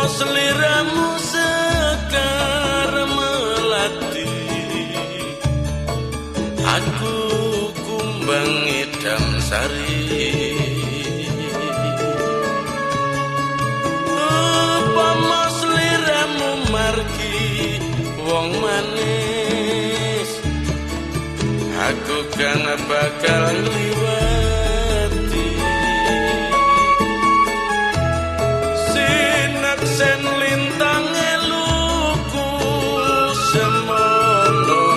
Seliramu sekar melati, aku kumbang idam sari. Upama seliramu margi wong manis, aku kan bakal liwati. Sen lintang eluku semono,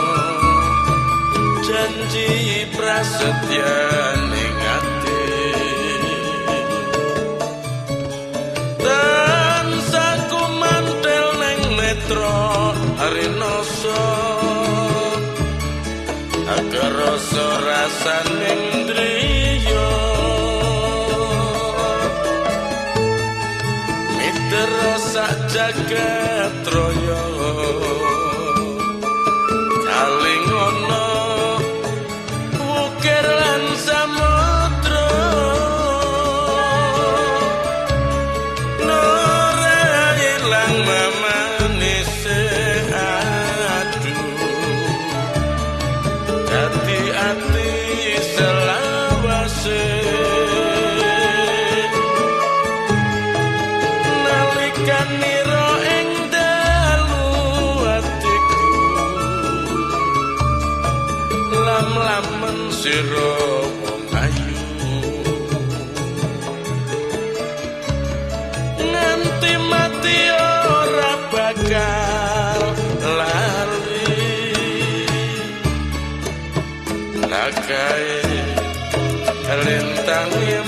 janji prasetya ning ati. Tansah ku mantel ning netra arinoso, agar rasa rasaning driya. Sak jagat raya kaling ana ukir lan samudra, nore ilang mamanise aduh, dadi ati selawase. Niro ing dalu atiku, lam-lamen sira wong ayu, nganti mati ora bakal lali. Lakae lintang yang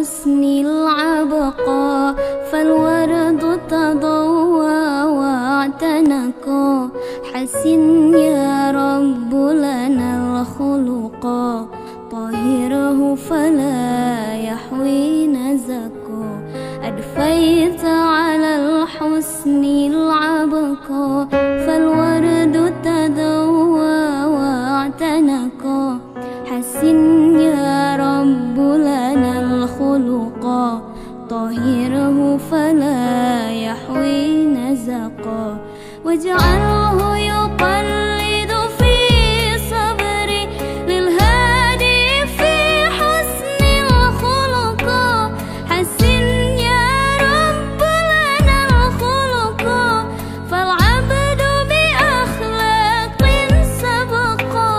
الحسن العبقى فالورد تضوى واعتنقا حسن يا رب لنا الخلقا طهره فلا يحوي نزقا أدفيت على الحسن العبقى فالورد تضوى واعتنقا حسن يا رب لنا الخلقا طهره فلا يحوي نزقا واجعله يقلد في صبري للهادي في حسن الخلقا حسن يا رب لنا الخلقا فالعبد بأخلاق سبقا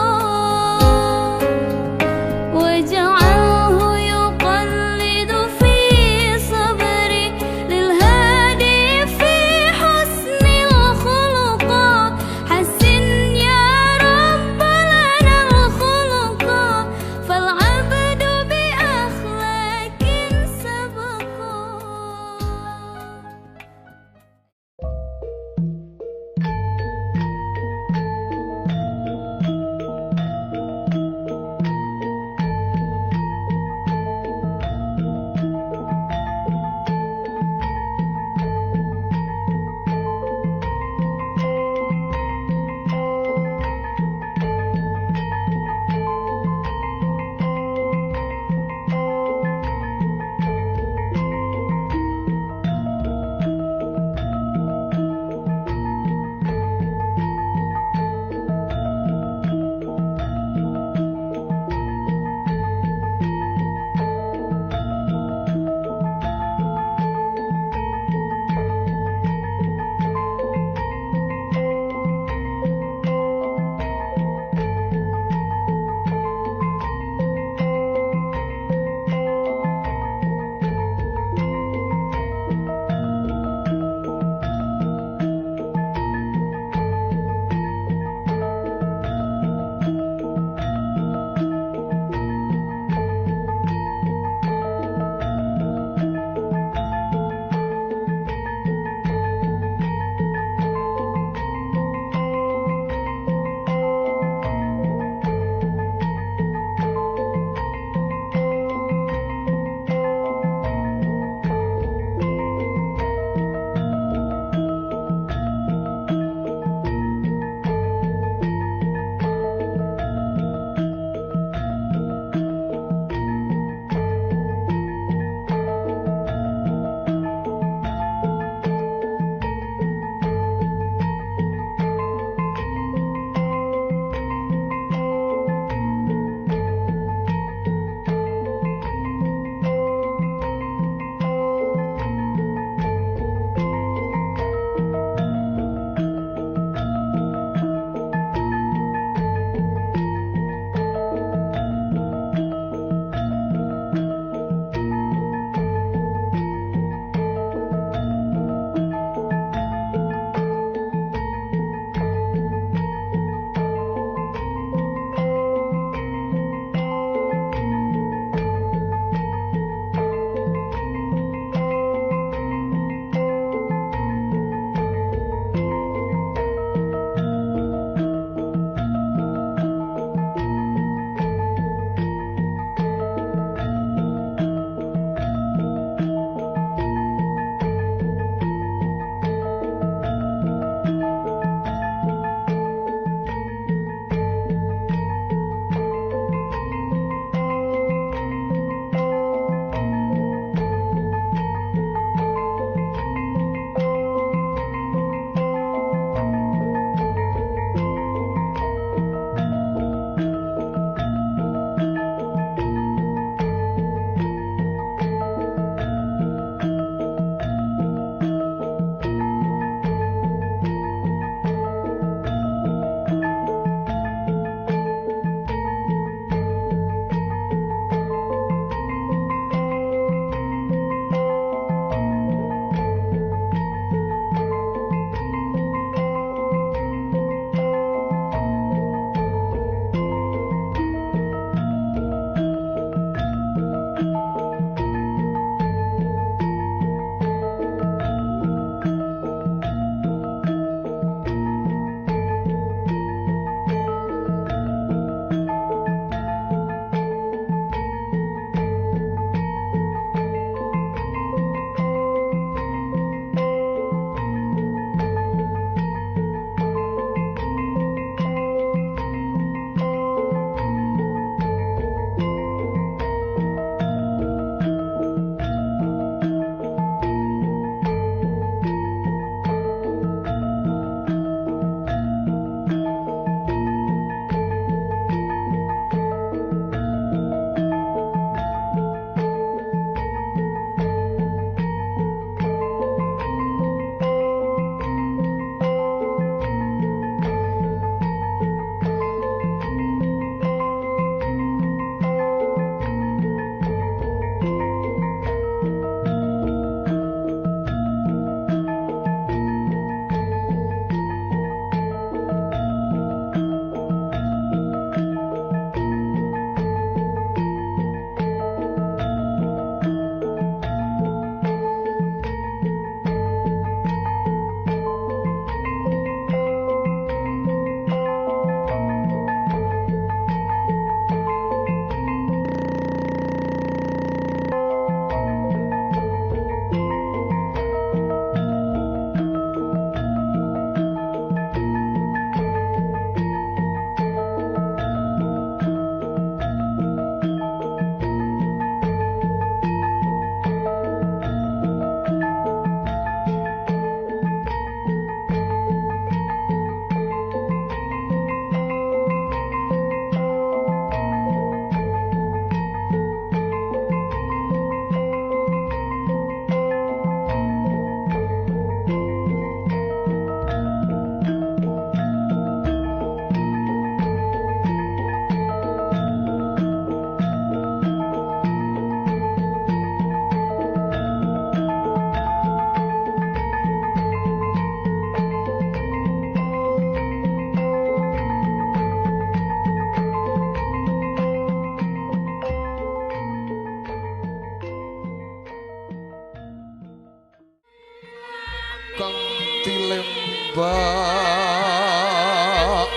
واجعله يقلد في صبري للهادي في حسن الخلقا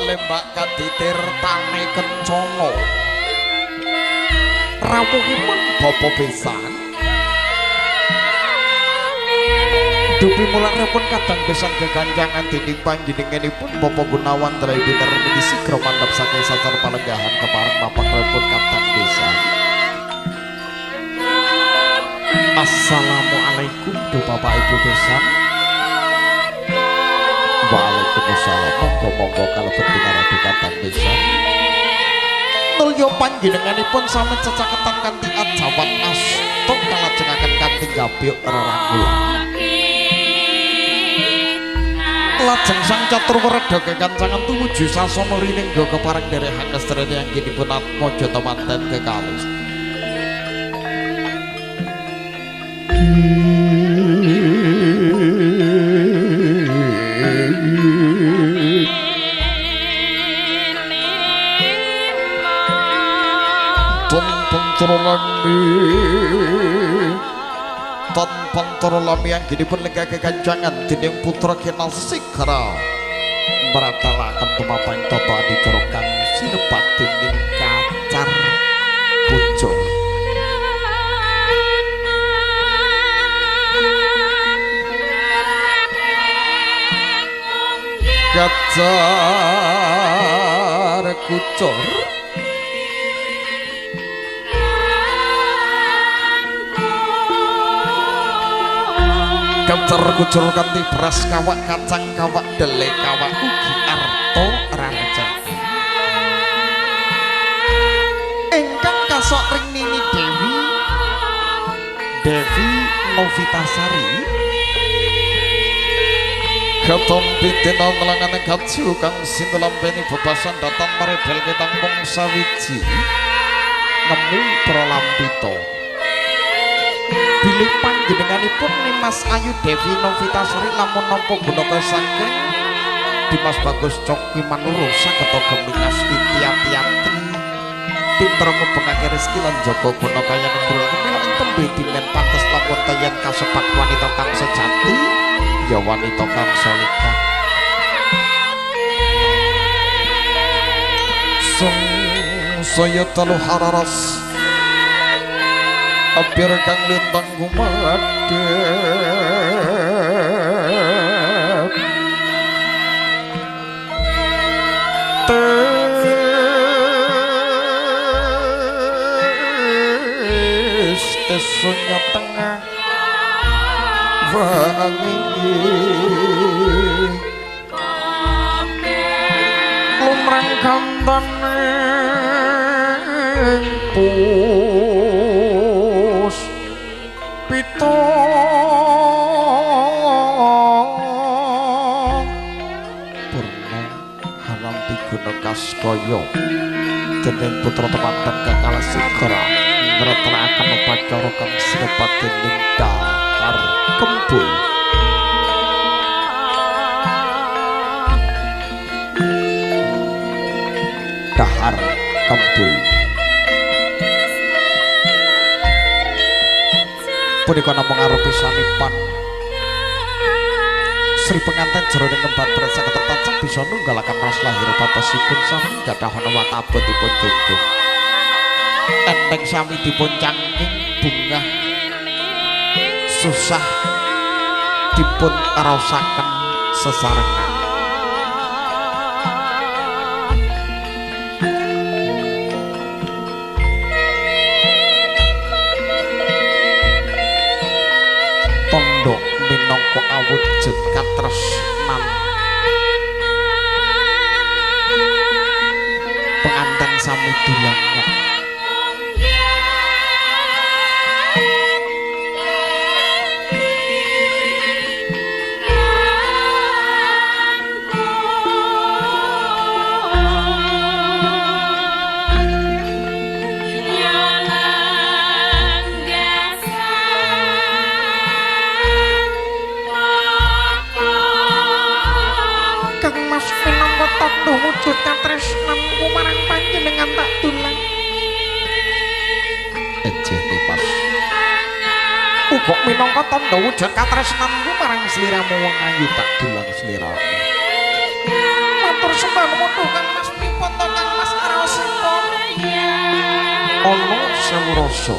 lembak kaditir tane kencana rawuhipun bapa besan dupi mularipun kadang besan geganjangan dening panjenenganipun Bapa Gunawan Traibiner misi kromandap saking sasar palenggahan kepareng mapakripun kadang besan. Assalamualaikum do Bapak Ibu besan. Waalaikumsalam. Monggo kalebet pinaradi kadang besan. Mulya panjenenganipun sami cecaketan kanthi ajawat astung kalajengaken kanthi gabyuk rerangkulan. Lajeng sang Caturwerda kekancangan tumuju sasana rinengga kepareng nderekaken sedherek anggenipun atmaja temanten kekalih. Ton pantrolami anggenipun lenggah kekancangan dening putra Kinal Sigra mratalaken tumapang tata adicara kang sinebat dening Kacar Bocor. Kacar Kucor Kacar Kucor kanthi beras kawak kacang kawak dele kawak ugi arto rarajati ingkang kasok ringini Dewi Novitasari Katon Bintena melangane katsu kang sinulampeni bebasan datang merebel ketang mung sawiji nemu pralambita bilih panjenenganipun Mas Ayu Dewi Novitasari lamun nampa gunaka saking Dimas Bagus Coki Manurung sageta gemingas titiati pinter ngubengake rezeki lan jaga gunaka yen ngrul kemilak tembe dimen pantes lamun tayan kasebat wanita kang sejati ya wanita kang salihah. Saya telu hararas apir kang lintang gumadhep tes sunya tengah wangi lumrang kantane pus pito purna haram diguna kaskaya dening putra temanten Kakal Sigra ngretelaken upacara kang sinebat dening Dahar Kembul. Dahar Kembul punika namung arupi sanipan Sri penganten jroning ngembat berat saged tansah bisa nunggalaken ras lahir patosipun sami gadhah nama abotipun jodoh enteng sami dipun cangking bungah susah dipun raosaken sesarengan. Tandha minangka awujud katresnan penganten sami dulangan wujud katresnanku marang panjenengan tak dulang kok minangka tandha wujud katresnanku marang sliramu wong ayu tak dulang sliramu. Matur sembah nuwun Kang Mas pripun to Kang Mas araosipun? Ana sewu rasa.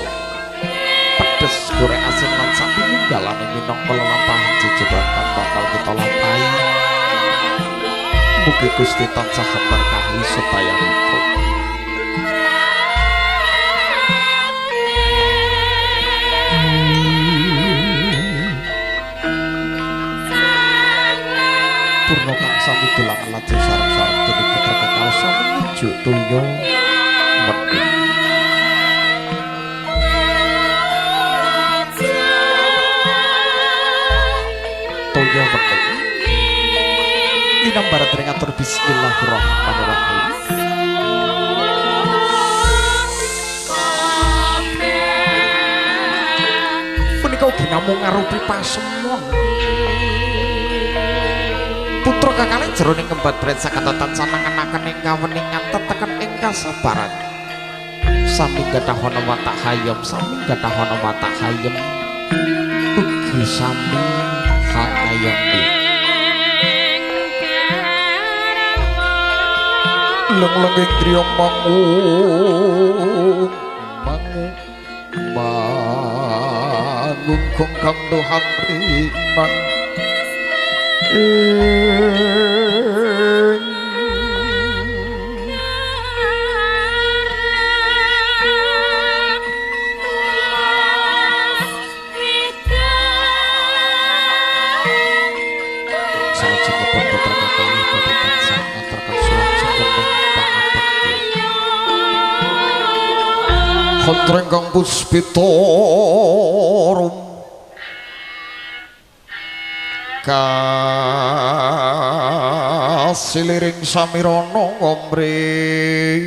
Pedes goreng asin lan sapi ninggalane minangka lelampahan jejeban kang bakal kita lampahi. Mugi Gusti tansah berkahi sedayanipun. Purna kang sami dolang lajeng sareng-sareng dene putra kekal sami njuk toya mati. Toya mati. Dinambaran tering atur bismillahirrahmanirrahim. Punika ugi namung ngarupi pasemon. Putra kakale jroning kembat bret sakata tansah nangenaken ing kaweningan teteken ing kasabaran. Sami gadhahana watak hayem, sami gadhahana watak hayem. Ugi sami hayem. Leng-leng driya mangung kong kang dohan ringan Kontreng kang puspitorum kasiliring samirana ngomring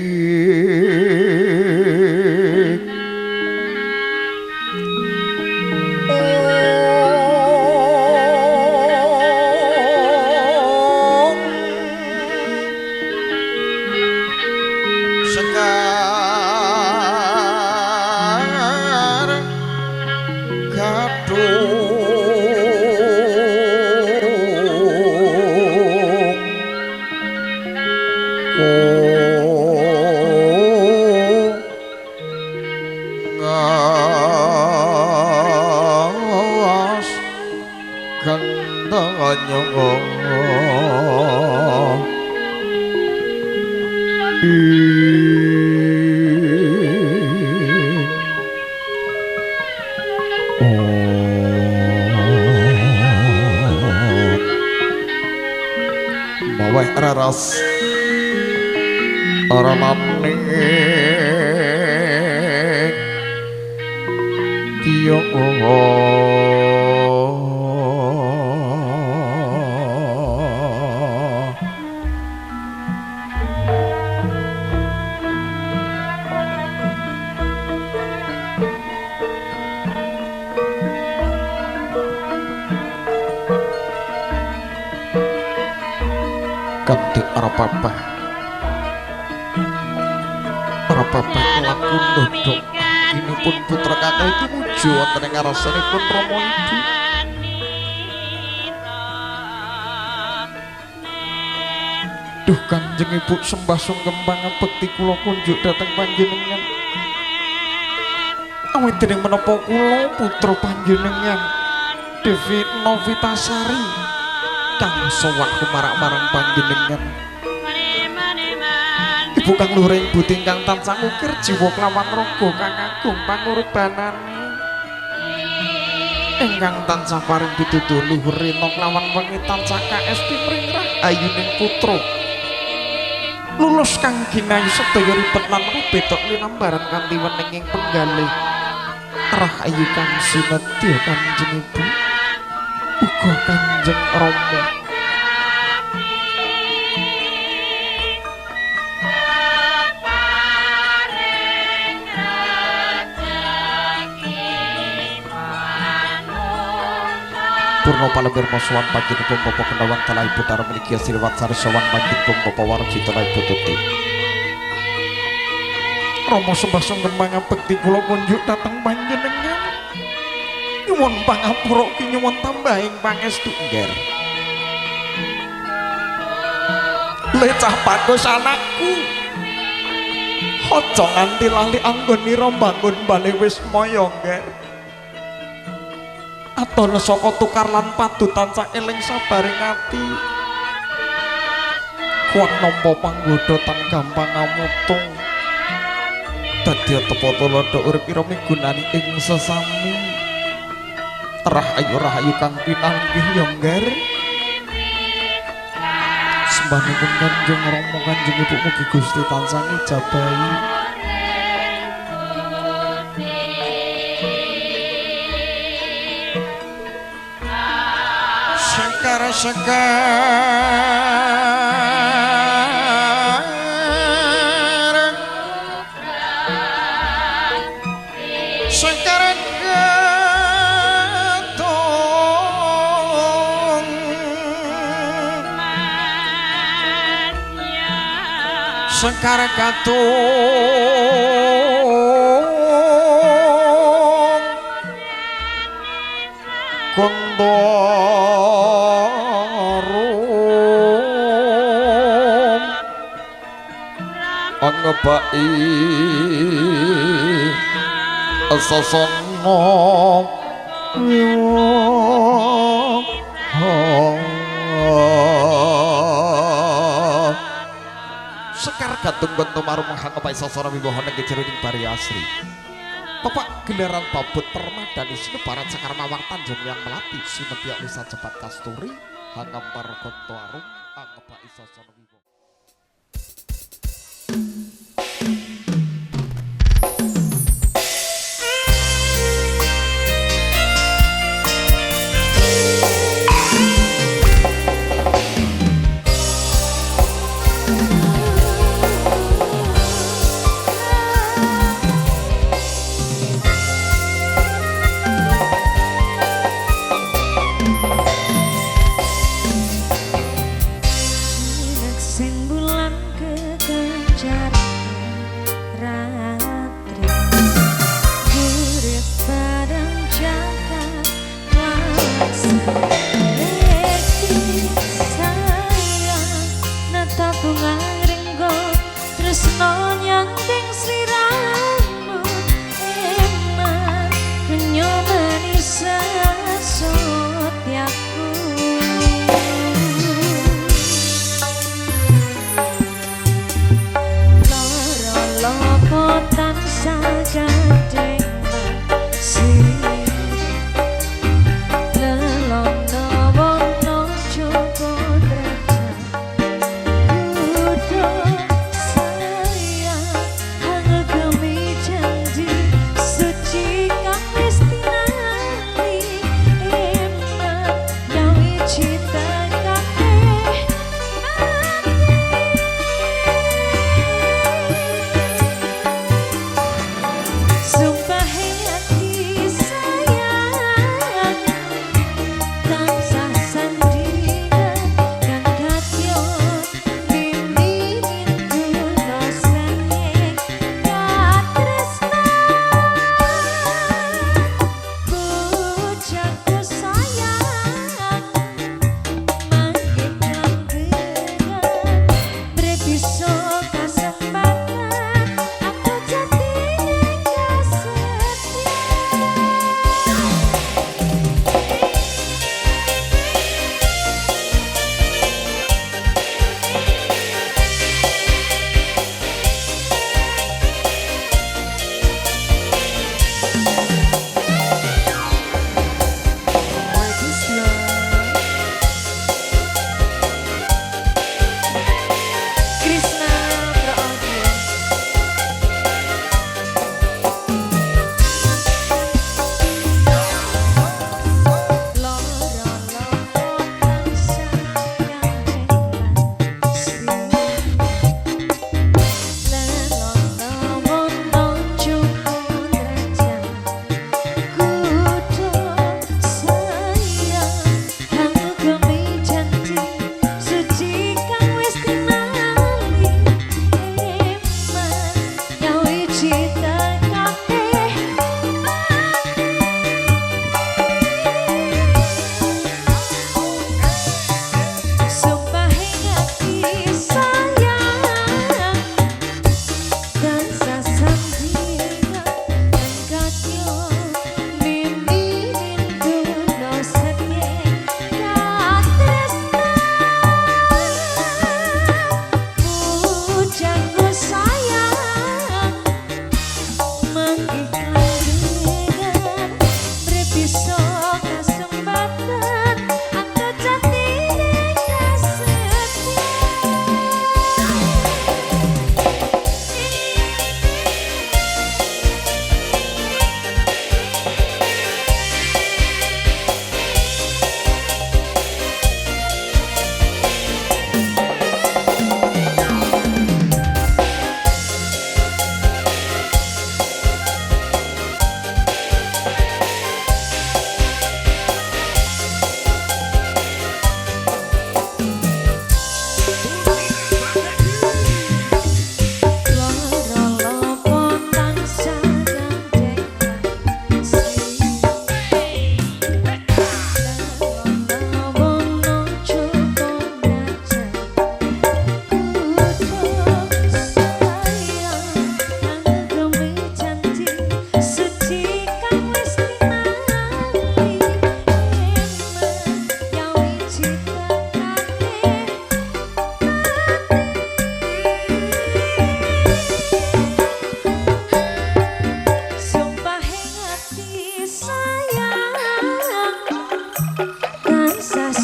maweh raras ora maning yo kanthi ora apa-apa laku ndodok ini pun putra kakak itu mujo wonten ing ngarsanipun Rama Ibu. Duh Kanjeng Ibu sembah sungkem pangabekti kula kunjuk dhateng panjenengan. Awit dening menapa kula putra panjenengan Devi Novitasari kang sowan kumarak marang panjenengan. Ibu kang luring buting kang tansah ngukir jiwa kelawan raga kang agung pangorbanane ingkang tansah paring pituduh luhur rena kelawan wengi tansah kaesti mringrah ayuning putra lulus kang ginayu sedaya ribet lan rubetok linambaran kanthi weninging penggalih rah ayu kang sinedya Kanjeng Ibu uga Kanjeng Rama. Purna palembir sowan panjenengan Bapa Kendawan Talai Putara miliki sirwat sari sowan panjenengan Bapa Warji Talai Pututi. Rama sembah sungkem mangabekti kula kunjuk dhateng panjenengan. nyuwun pangapura ki nyuwun tambahing pangestu ngger. Le cah bagus anakku. Aja nganti lali anggonira mbangun bale Wismaya ngger. Atana saka tukar lan padu tansah eling sabaring ati. Kuat nampa panggoda tan gampang ngamutung. Dadi tepa tulodo urip ira migunani ing sesami. Rahayu kang pinanggih ya ngger. Sembahipun Kanjeng Rama Kanjeng Ibu mugi Gusti tansah ngijabahi. Sekar katung kondorum angebai sasana Sekar gantung gantung marum menghangapai sasana wibawa negi jeruning bari asri. Bapak gelaran babut permadani sinebaran Sekar Mawar Tanjung yang melati sinebya bisa cepat kasturi hangampar konto arum angepai sasana wibawa.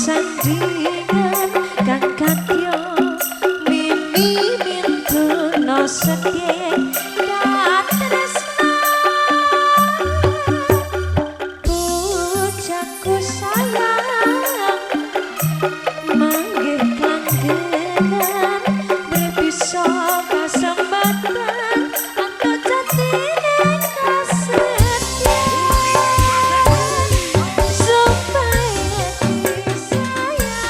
sandingan kang kadya mimi mintuno sedhe katresna pujaku sayang manggih kanggenan bisa kasempatan angkat jatine kasedhian supaya disayang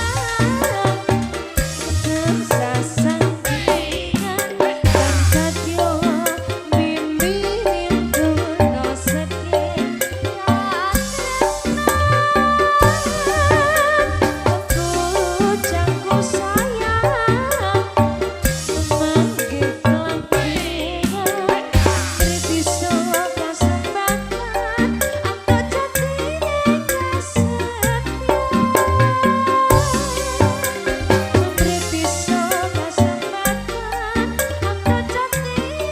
dansa sandingan kang kadya mimi mintuno sedhe pujaku sayang manggih kelampiran bisa kasempatan angkat jatine kasedhian bisa kasempatan angkat jatine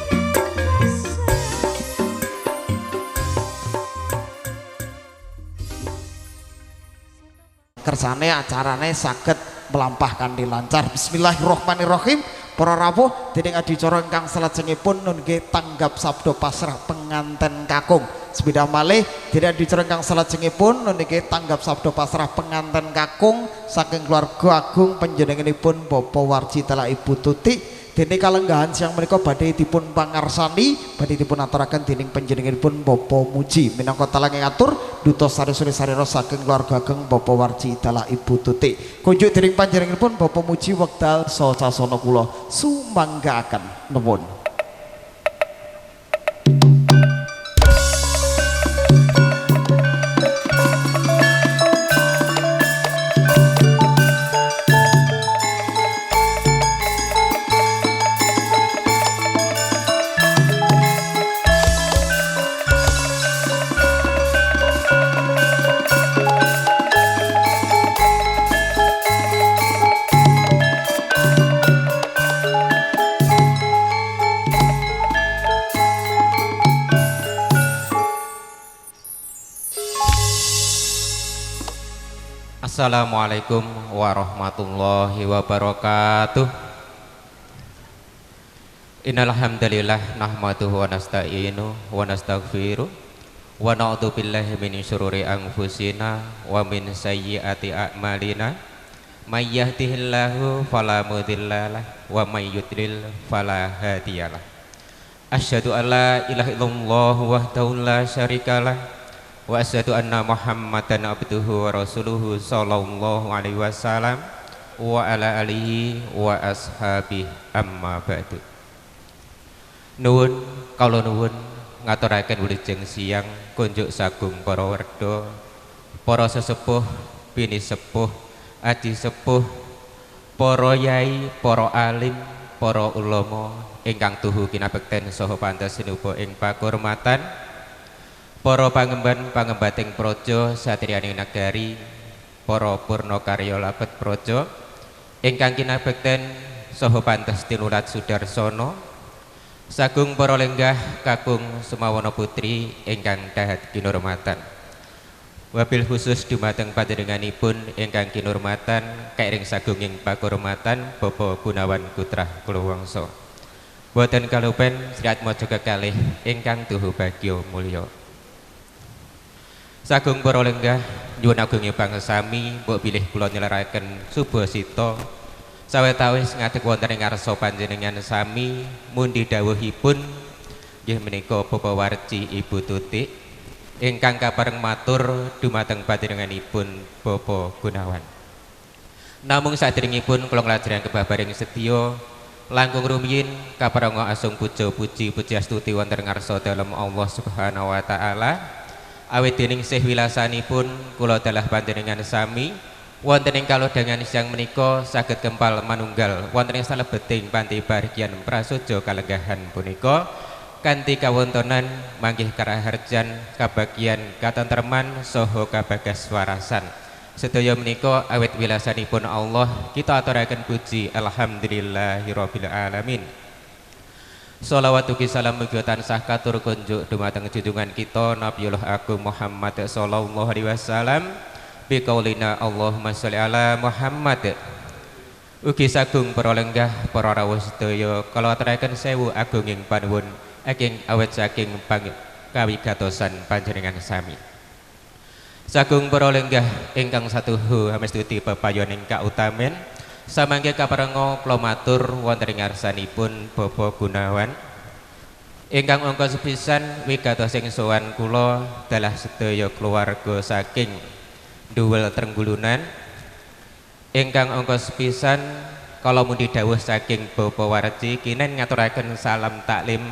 kersane acarane saged melampahkan dilancar. Bismillahirrahmanirrahim. Para rawuh dening adicara ingkang salajengipun nun nggih tanggap sabda pasrah penganten kakung. Sepeda malih dening adicara ingkang salajengipun nun nggih tanggap sabda pasrah penganten kakung saking keluarga agung panjenenganipun Bapak Warji Tala Ibu Tutik. Dene kalenggahan siang menika badhe dipun pangarsani, badhe dipun aturaken dening panjenenganipun Bapak Muji minangka talang ngatur duta sari-sari sarira saking keluarga ageng Bapak Warji Tala Ibu Tutik. Kunjuk dening panjenenganipun Bapak Muji wekdal saha sasana kula sumanggaaken nuwun. Assalamualaikum warahmatullahi wabarakatuh. Innal hamdalillah nahmaduhu wa nasta'inu wa nastaghfiruh wa na'udzu billahi min syururi anfusina wa min sayyiati a'malina may yahdihillahu fala mudhillalah wa may yudlil fala hadiyalah. Asyhadu an la ilaha illallah wahdahu la syarikalah wa asyhadu anna Muhammadan abduhu wa rasuluhu sallallahu alaihi wasallam wa ala alihi wa ashabihi amma ba'du. Nuwun kala nuwun ngaturaken wilujeng siang kunjuk sagung para werda, para sesepuh, bini sepuh, adi sepuh, para yai, para alim, para ulama ingkang tuhu kinabekten saha pantes sinuba ing pakurmatan, para pangemban-pangembating praja satriyaning nagari, para purna karya labet praja ingkang kinabekten saha pantes tinulat sudarsana, sagung para lenggah kakung Sumawana putri ingkang dahat kinurmatan. Wabil khusus dumateng panjenenganipun ingkang kinurmatan kairing sagunging pakurmatan Bapak Gunawan Putra Kuluwangsa. Boten kalupen Sri Atmaja kekalih ingkang tuhu bagya mulya. Sagung para lenggah nyuwun agunging pangsami mbok bilih kula nyelaraken subasita sawetawis ngadeg wonten ing ngarsa panjenengan sami mundi dawuhipun nggih menika Bapak Warji Ibu Tutik ingkang kapareng matur dumateng panjenenganipun Bapak Gunawan. Namung saderengipun kula nglajengaken kebabaring sedya langkung rumiyin kaparenga asung puja puji pujiastuti wonten ngarsa dalem Allah Subhanahu wa taala. Awit dening sih wilasanipun kula dalah panjenengan sami wonten ing kalodhangan siang menika saged kempal manunggal wonten ing salebeting panti bargian prasaja kalenggahan punika kanthi kawontenan manggih karaharjan kabagyan katentreman saha kabagas warasan. Sedaya menika awit wilasanipun Allah kita aturaken puji alhamdulillahirabbil alamin. Sholawat ugi salam mugi tansah katur kunjuk dumateng junjungan kita Nabiullah Agung Muhammad sallallahu alaihi wasallam biqaulina Allahumma sholli ala Muhammad. Ugi sagung para lenggah para rawuh sedaya kala aturaken sewu agunging panuwun saking awet saking kawigatosan panjenengan sami. Sagung para lenggah ingkang satuhu hamestuti pepayoning kautamen samangke kaparenga kula matur wonten ing ngarsanipun Bapak Gunawan ingkang angka sepisan wigatosing sowan kula dalah sedaya keluarga saking Duwel Trenggulunan ingkang angka sepisan kala mundi dawuh saking Bapak Warji kinen ngaturaken salam taklim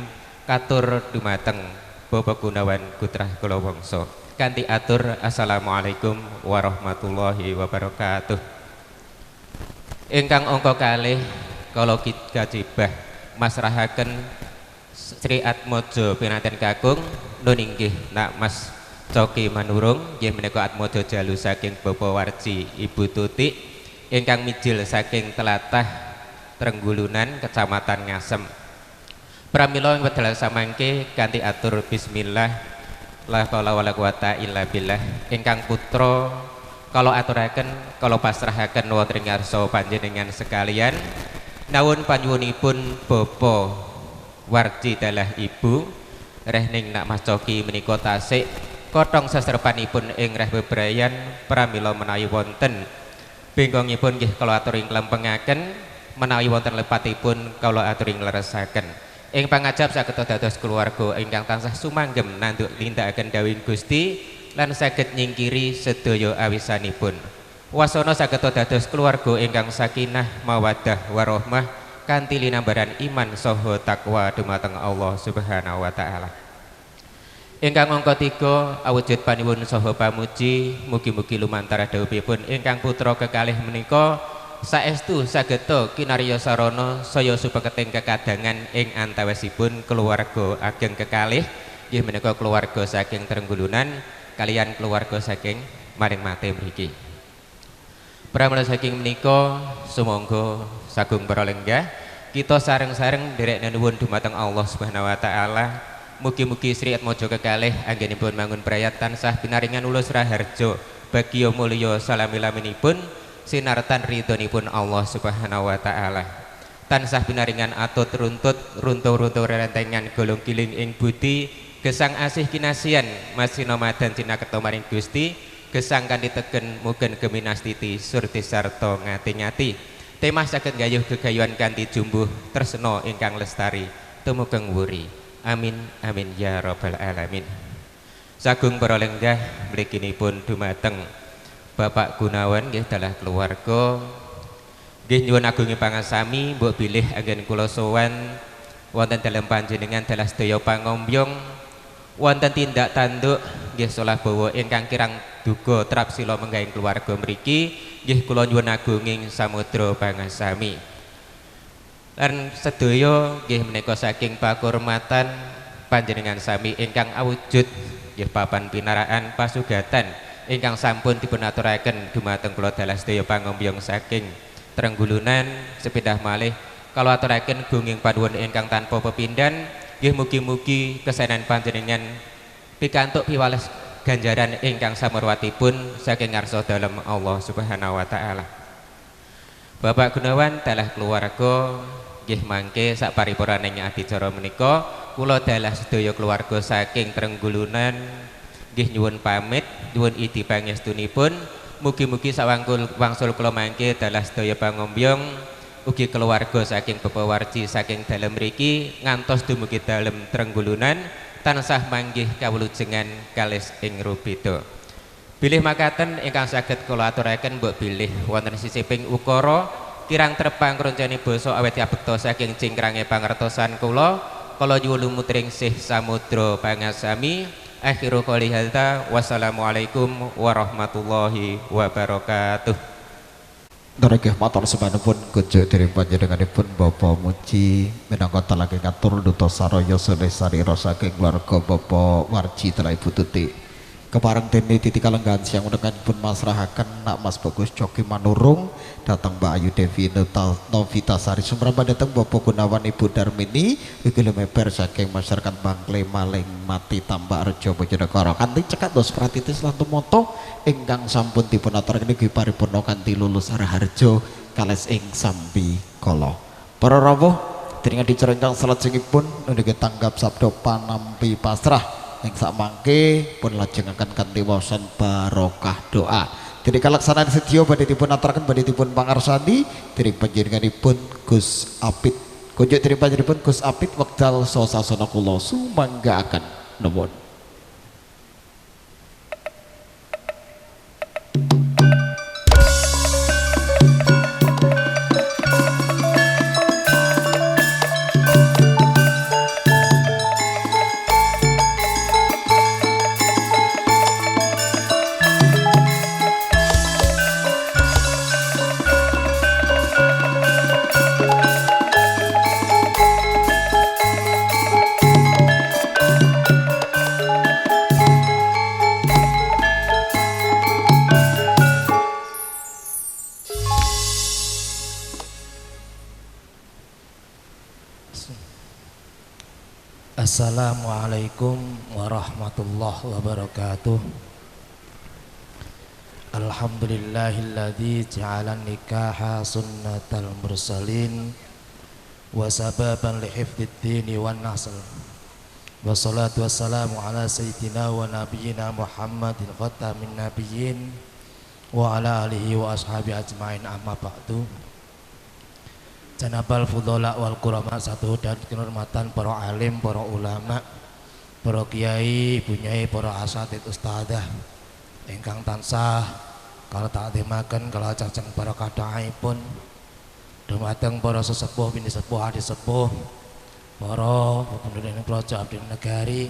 katur dumateng Bapak Gunawan putrah kula wangsa kanthi atur assalamualaikum warahmatullahi wabarakatuh. Ingkang angka kalih kala kajibah masrahaken Sri Atmojo pinanten kakung nun inggih nak Mas Coki Manurung nggih menika Atmojo jalu saking Bapak Warji Ibu Tutik ingkang mijil saking telatah Trenggulunan Kecamatan Ngasem. Pramila wedal samangke kanthi atur bismillah la haula wala quwata illa billah ingkang putra kalau aturaken kalau pasrahaken wonten ing ngarsa panjenengan sekalian nawun panyuwunipun Bapak Warji dalah Ibu rehning nak Mas Coki menika tasik kotong sasrepanipun ing reh bebrayan pramila menawi wonten bengkongipun nggih kala aturing klempengaken menawi wonten lepatipun kala aturing leresaken ing pangajab saged dados keluarga ingkang tansah sumanggem nanduk nindakaken dawuh Gusti lan saged nyingkiri sedaya awisanipun wasana saged dados keluarga ingkang sakinah mawaddah warahmah kanthi linambaran iman saha takwa dumateng Allah Subhanahu wa taala. Ingkang angka 3 awujud paniwun saha pamuji mugi-mugi lumantar dawuhipun ingkang putra kekalih menika saestu sageta kinarya sarana saya supeketing kekadangan ing antawisipun keluarga ageng kekalih nggih menika keluarga saking Trenggulunan kaliyan keluarga saking Maring-Mate mriki. Pramila saking menika sumangga sagung para lenggah kita sareng-sareng nderek nuwun dumateng Allah Subhanahu wa taala mugi-mugi Sri Atmojo kekalih anggenipun mangun prayat tansah pinaringan ulus raharja bagya mulya salamilaminipun sinartan ridhonipun Allah Subhanahu wa taala tansah pinaringan atut runtut runtuh-runtuh rentengan golong giling ing budi gesang asih kinasian masinomadan cinaketa maring Gusti gesang kanthi tegen mugen geminastiti surti sarta ngati-ngati temah saged gayuh gegayuhan kanthi jumbuh tresna ingkang lestari tumugeng wuri amin amin ya rabbal alamin. Sagung para lenggah mliginipun dumateng Bapak Gunawan nggih dalah keluarga nggih nyuwun agunging pangasami mbok bilih anggen kula sowan wonten dalem panjenengan dalah sedaya pangombyong wonten tindak tanduk nggih solah bawa ingkang kirang duga trap sila menggahing keluarga mriki nggih kula nyuwun agunging samudra pangasami lan sedaya nggih menika saking pakurmatan panjenengan sami ingkang awujud nggih papan pinaraan pasugatan ingkang sampun dipunaturaken dumateng kula dalah sedaya pangombyong saking Trenggulunan sepindah malih kalau aturaken gunging panuwun ingkang tanpa pepindhan nggih mugi-mugi kesenan panjenengan pikantuk piwales ganjaran ingkang samarwatipun saking ngarsa dalem Allah Subhanahu wa taala. Bapak Gunawan dalah keluarga nggih mangke sak paripurnaning adicara menika kula dalah sedaya keluarga saking Trenggulunan nggih nyuwun pamit nyuwun idi pangestunipun mugi-mugi sawangkul wangsul kula mangke dalah sedaya pangombyong ugi keluarga saking Bapak Warji saking dalem mriki ngantos dumugi dalem Trenggulunan tansah manggih kawulujengan kalis ing rubeda. Bilih makaten ingkang saged kula aturaken mbok bilih wonten sisiping ukara kirang trepang kroncane basa awet abekta saking cingkrange pangertosan kula nyuwun lumutring sih samudra pangasami. Akhiru qouli hadza wassalamualaikum warahmatullahi wabarakatuh. Nggih matur semanipun kunjuk dening panjenenganipun Bapak Muji minangka telake ngatur duta saraya sare sarira saking keluarga Bapak Warji telah Ibu Tutik kepareng dene titik kalenggahan siang dengan pun masrahaken nak Mas Bagus Coki Manurung datang Mbak Ayu Devi Novitasari sumramba datang Bapak Gunawan Ibu Darmini iki lumeber saking masyarakat Bangkle Maling Mati Tambak Rejo Bojonegoro kanthi cekak dos pratitis lan tumoto ingkang sampun dipun aturaken nggih paripurna kanthi lulus Raharjo kales ing sambi kala para rawuh dening dicerengkang salajengipun niki tanggap sabda panampi pasrah yang sak mangke pun lajengaken kanthi waosan barokah doa. Diri kalaksanaan sedya badhe dipun aturaken badhe dipun pangarsani dening panjenenganipun Gus Apit. Kunjuk dening panjenenganipun Gus Apit wekdal sasana kula sumanggaaken nuwun. Assalamualaikum warahmatullahi wabarakatuh. Alhamdulillahilladzi ja'ala nikaha sunnatal mursalin wa sababan li hifdzid dini wan nasl. Wassalatu wassalamu ala sayyidina wa nabiyyina Muhammadin khatamin nabiyyin wa ala alihi wa ashabi ajmain amma ba'du. Janabal fudhola wal kurama satu dan kehormatan para alim, para ulama, para kiai, bunyai, para asatid ustadzah ingkang tansah kalau takdimaken kalau caceng para kadhaipun dumateng para sesepuh bini sepuh adi sepuh para penduduk Praja Abdi Negari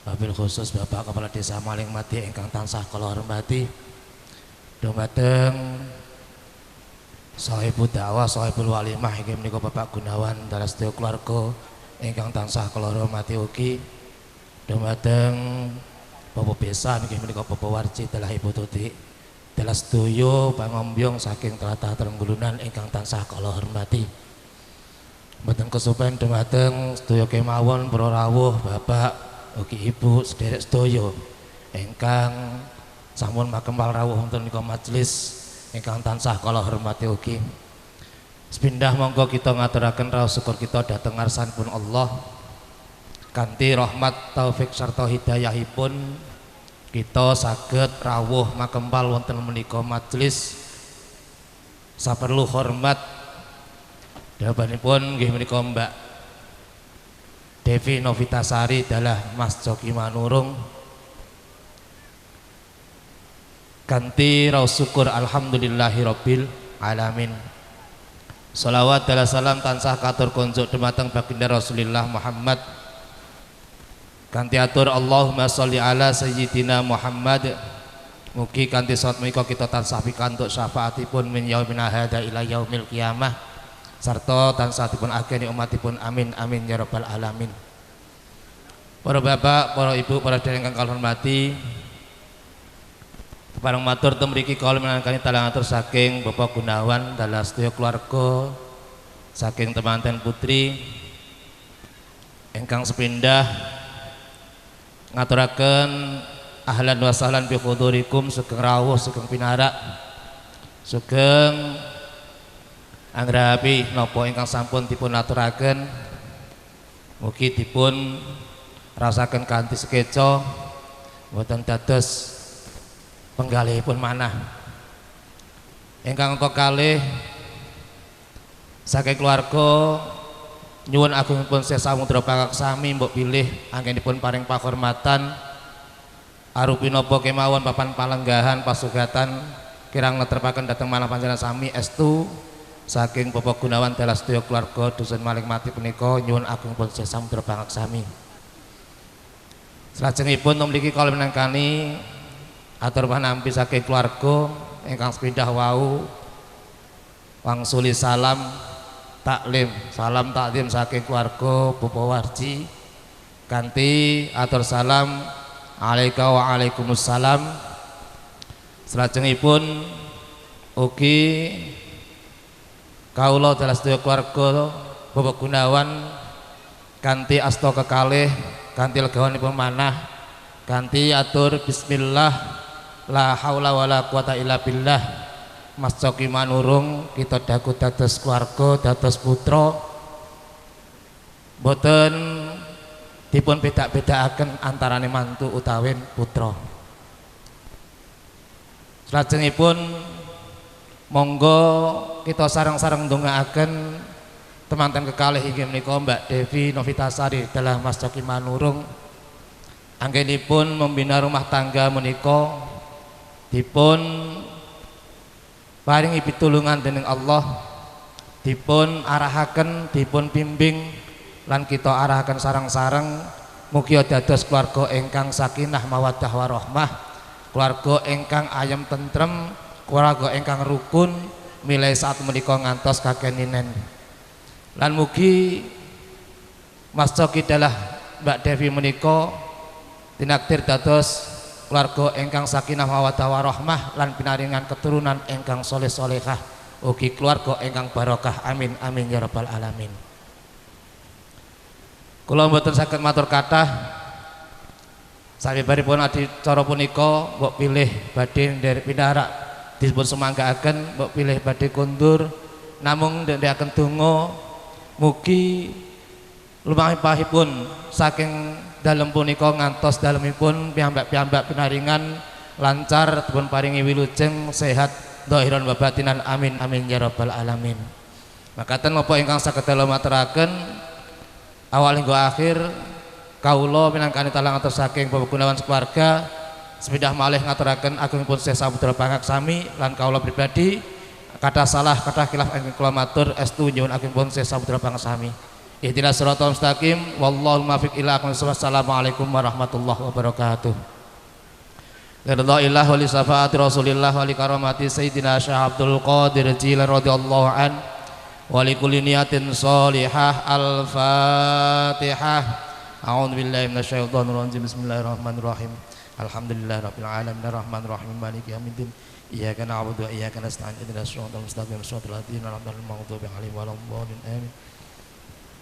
wabil khusus Bapak Kepala Desa Maling Mati ingkang tansah kula hormati dumateng Sahibul dakwah, sahibul walimah inggih menika Bapak Gunawan dalah sedaya keluarga ingkang tansah kula hormati ugi dumateng Bapak Besan inggih menika Bapak Warji dalah Ibu Tuti dalah sedaya pangombyong saking tlatah Trenggulunan ingkang tansah kula hormati. Mboten kesupen dumateng sedaya kemawon para rawuh Bapak ugi Ibu sederek sedaya ingkang sampun makempal rawuh wonten menika majelis ingkang tansah kala hormati ugi. Sepindah monggo kita ngaturaken raos syukur kita dhateng ngarsanipun Allah. Kanthi rahmat taufik sarta hidayahipun kita saged rawuh makempal wonten menika majelis saperlu hormat. Dawanipun nggih menika Mbak Devi Novitasari dalah Mas Coki Manurung. Kanthi raos syukur alhamdulillahirabbil alamin. Shalawat dan salam tansah katur konjuk dumateng baginda Rasulullah Muhammad. Kanthi atur Allahumma sholli ala sayyidina Muhammad. Mugi kanthi salat menika kita tansah pikantuk syafaatipun min yaumina hadza ila yaumil qiyamah sarta tansah dipun ageni umatipun amin amin ya rabbal alamin. Para bapak, para ibu, para sedherek ingkang kula hormati, bareng matur temriki kala menangkani talang atur saking Bapak Gunawan dalah sedaya keluarga saking temanten putri ingkang sepindah ngaturaken ahlan wa sahlan bi hudurikum sugeng rawuh sugeng pinarak sugeng anggrabi napa ingkang sampun dipun aturaken mugi dipun rasaken kanthi sekeca boten dados penggalihipun manah ingkang kalih saking keluarga nyuwun agungipun Syekh Samudra Pakaksami mbok pilih anggenipun paring pakhormatan arupi napa kemawon papan palenggahan pasugatan kirang netepaken dhateng manah panjenengan sami estu saking Bapak Gunawan dalah sedaya keluarga dusun Maling Mati punika nyuwun agungipun Syekh Samudra Pakaksami. Salajengipun mriki kala menangkani atur panampi saking keluarga ingkang sepindah wau wangsuli salam taklim salam taklim saking keluarga Bapak Warji kanthi atur salam alaika wa alaikumussalam. Salajengipun ugi kawula dalah sedaya keluarga Bapak Gunawan kanthi asta kekalih kanthi legawanipun manah kanthi atur bismillah la haula wala quwata illa billah Mas Coki manurung kita dagu dados keluarga dados putra boten dipun beda-bedakaken antarane mantu utawi putra. Salajengipun monggo kita sareng-sareng ndongaaken teman-teman kekalih inggih menika Mbak Devi Novitasari dalah Mas Coki manurung anggenipun membina rumah tangga menika dipun paringi pitulungan dening Allah, dipun arahaken dipun bimbing lan kita arahaken sareng-sareng mugi dados keluarga ingkang sakinah mawaddah warahmah, keluarga ingkang ayem tentrem, keluarga ingkang rukun milai saat menika ngantos kakeninen. Lan mugi Mas Coki dalah Mbak Devi menika tinakdir dados keluarga ingkang sakinah mawaddah warahmah lan pinaringan keturunan ingkang soleh solehah ugi keluarga ingkang barokah amin amin ya rabbal alamin. Kula mboten saged matur kathah sabibaripun adicara punika mbok pilih badhe nderek pinarak dipun semanggaaken mbok pilih badhe kundur namung ndherekaken donga mugi lumahipahipun saking dalem punika ngantos dalemipun piyambak-piyambak pinaringan lancar dipun paringi wilujeng sehat dhahiran wa batinan amin amin ya rabbal alamin. Makaten napa ingkang saged kula maturaken awal hingga akhir kawula minangkani talang atus saking Bapak Gunawan keluarga sepidah malih ngaturaken agungipun Syekh Samudra Pangaksami lan kawula pribadi kata salah kata khilaf ingkang kula matur estu nyuwun agungipun Syekh Samudra Pangaksami. Ihdinas siratal mustaqim wallahul muwaffiq ila aqwamit thoriq. Assalamualaikum warahmatullahi wabarakatuh. Lillahi wa li syafaati Rasulillah wa li karamati Sayyidina Syekh Abdul Qadir Jilani radhiyallahu an wa li kulli niyatin shalihah. Al-Fatihah. A'udzu billahi minasyaitonir rajim. Bismillahirrahmanirrahim. Alhamdulillahirabbil alamin arrahmanir rahim maliki yaumiddin. Iyyaka na'budu wa iyyaka nasta'in ihdinas siratal mustaqim siratal ladzina an'amta 'alaihim ghairil maghdubi 'alaihim waladdallin amin.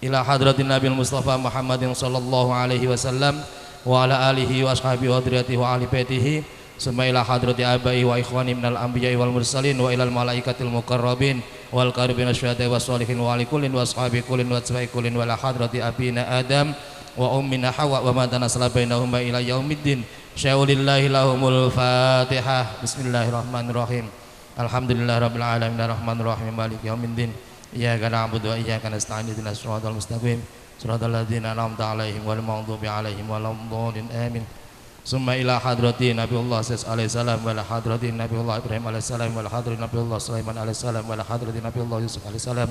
Ila hadratin Nabil Mustafa Muhammadin sallallahu alaihi wasallam wa ala alihi wa ashabihi wa dzurriyyatihi wa ahli baitihi summa ila hadrati abai wa ikhwani minal anbiya'i wal mursalin wa ilal malaikatil muqarrabin wal qaribin asyhadu wa sholihin wa ali kullin wa ashabi kullin wa atba'i kullin wa la hadrati abina Adam wa ummina Hawa wa ma tanasala bainahuma ila yaumiddin. Syaulillahi lahumul Fatihah. Bismillahirrahmanirrahim. Alhamdulillahirabbil alamin arrahmanir rahim maliki yaumiddin. Iyyaka na'budu wa iyyaka nasta'in ihdinas siratal mustaqim siratal ladzina an'amta 'alaihim ghairil maghdubi 'alaihim waladdallin amin. Summa ila hadrati Nabiullah alaihi salam wa ila hadrati Nabiullah Ibrahim alaihi salam wa ila hadrati Nabiullah Sulaiman alaihi salam wa ila hadrati Nabiullah Yusuf alaihi salam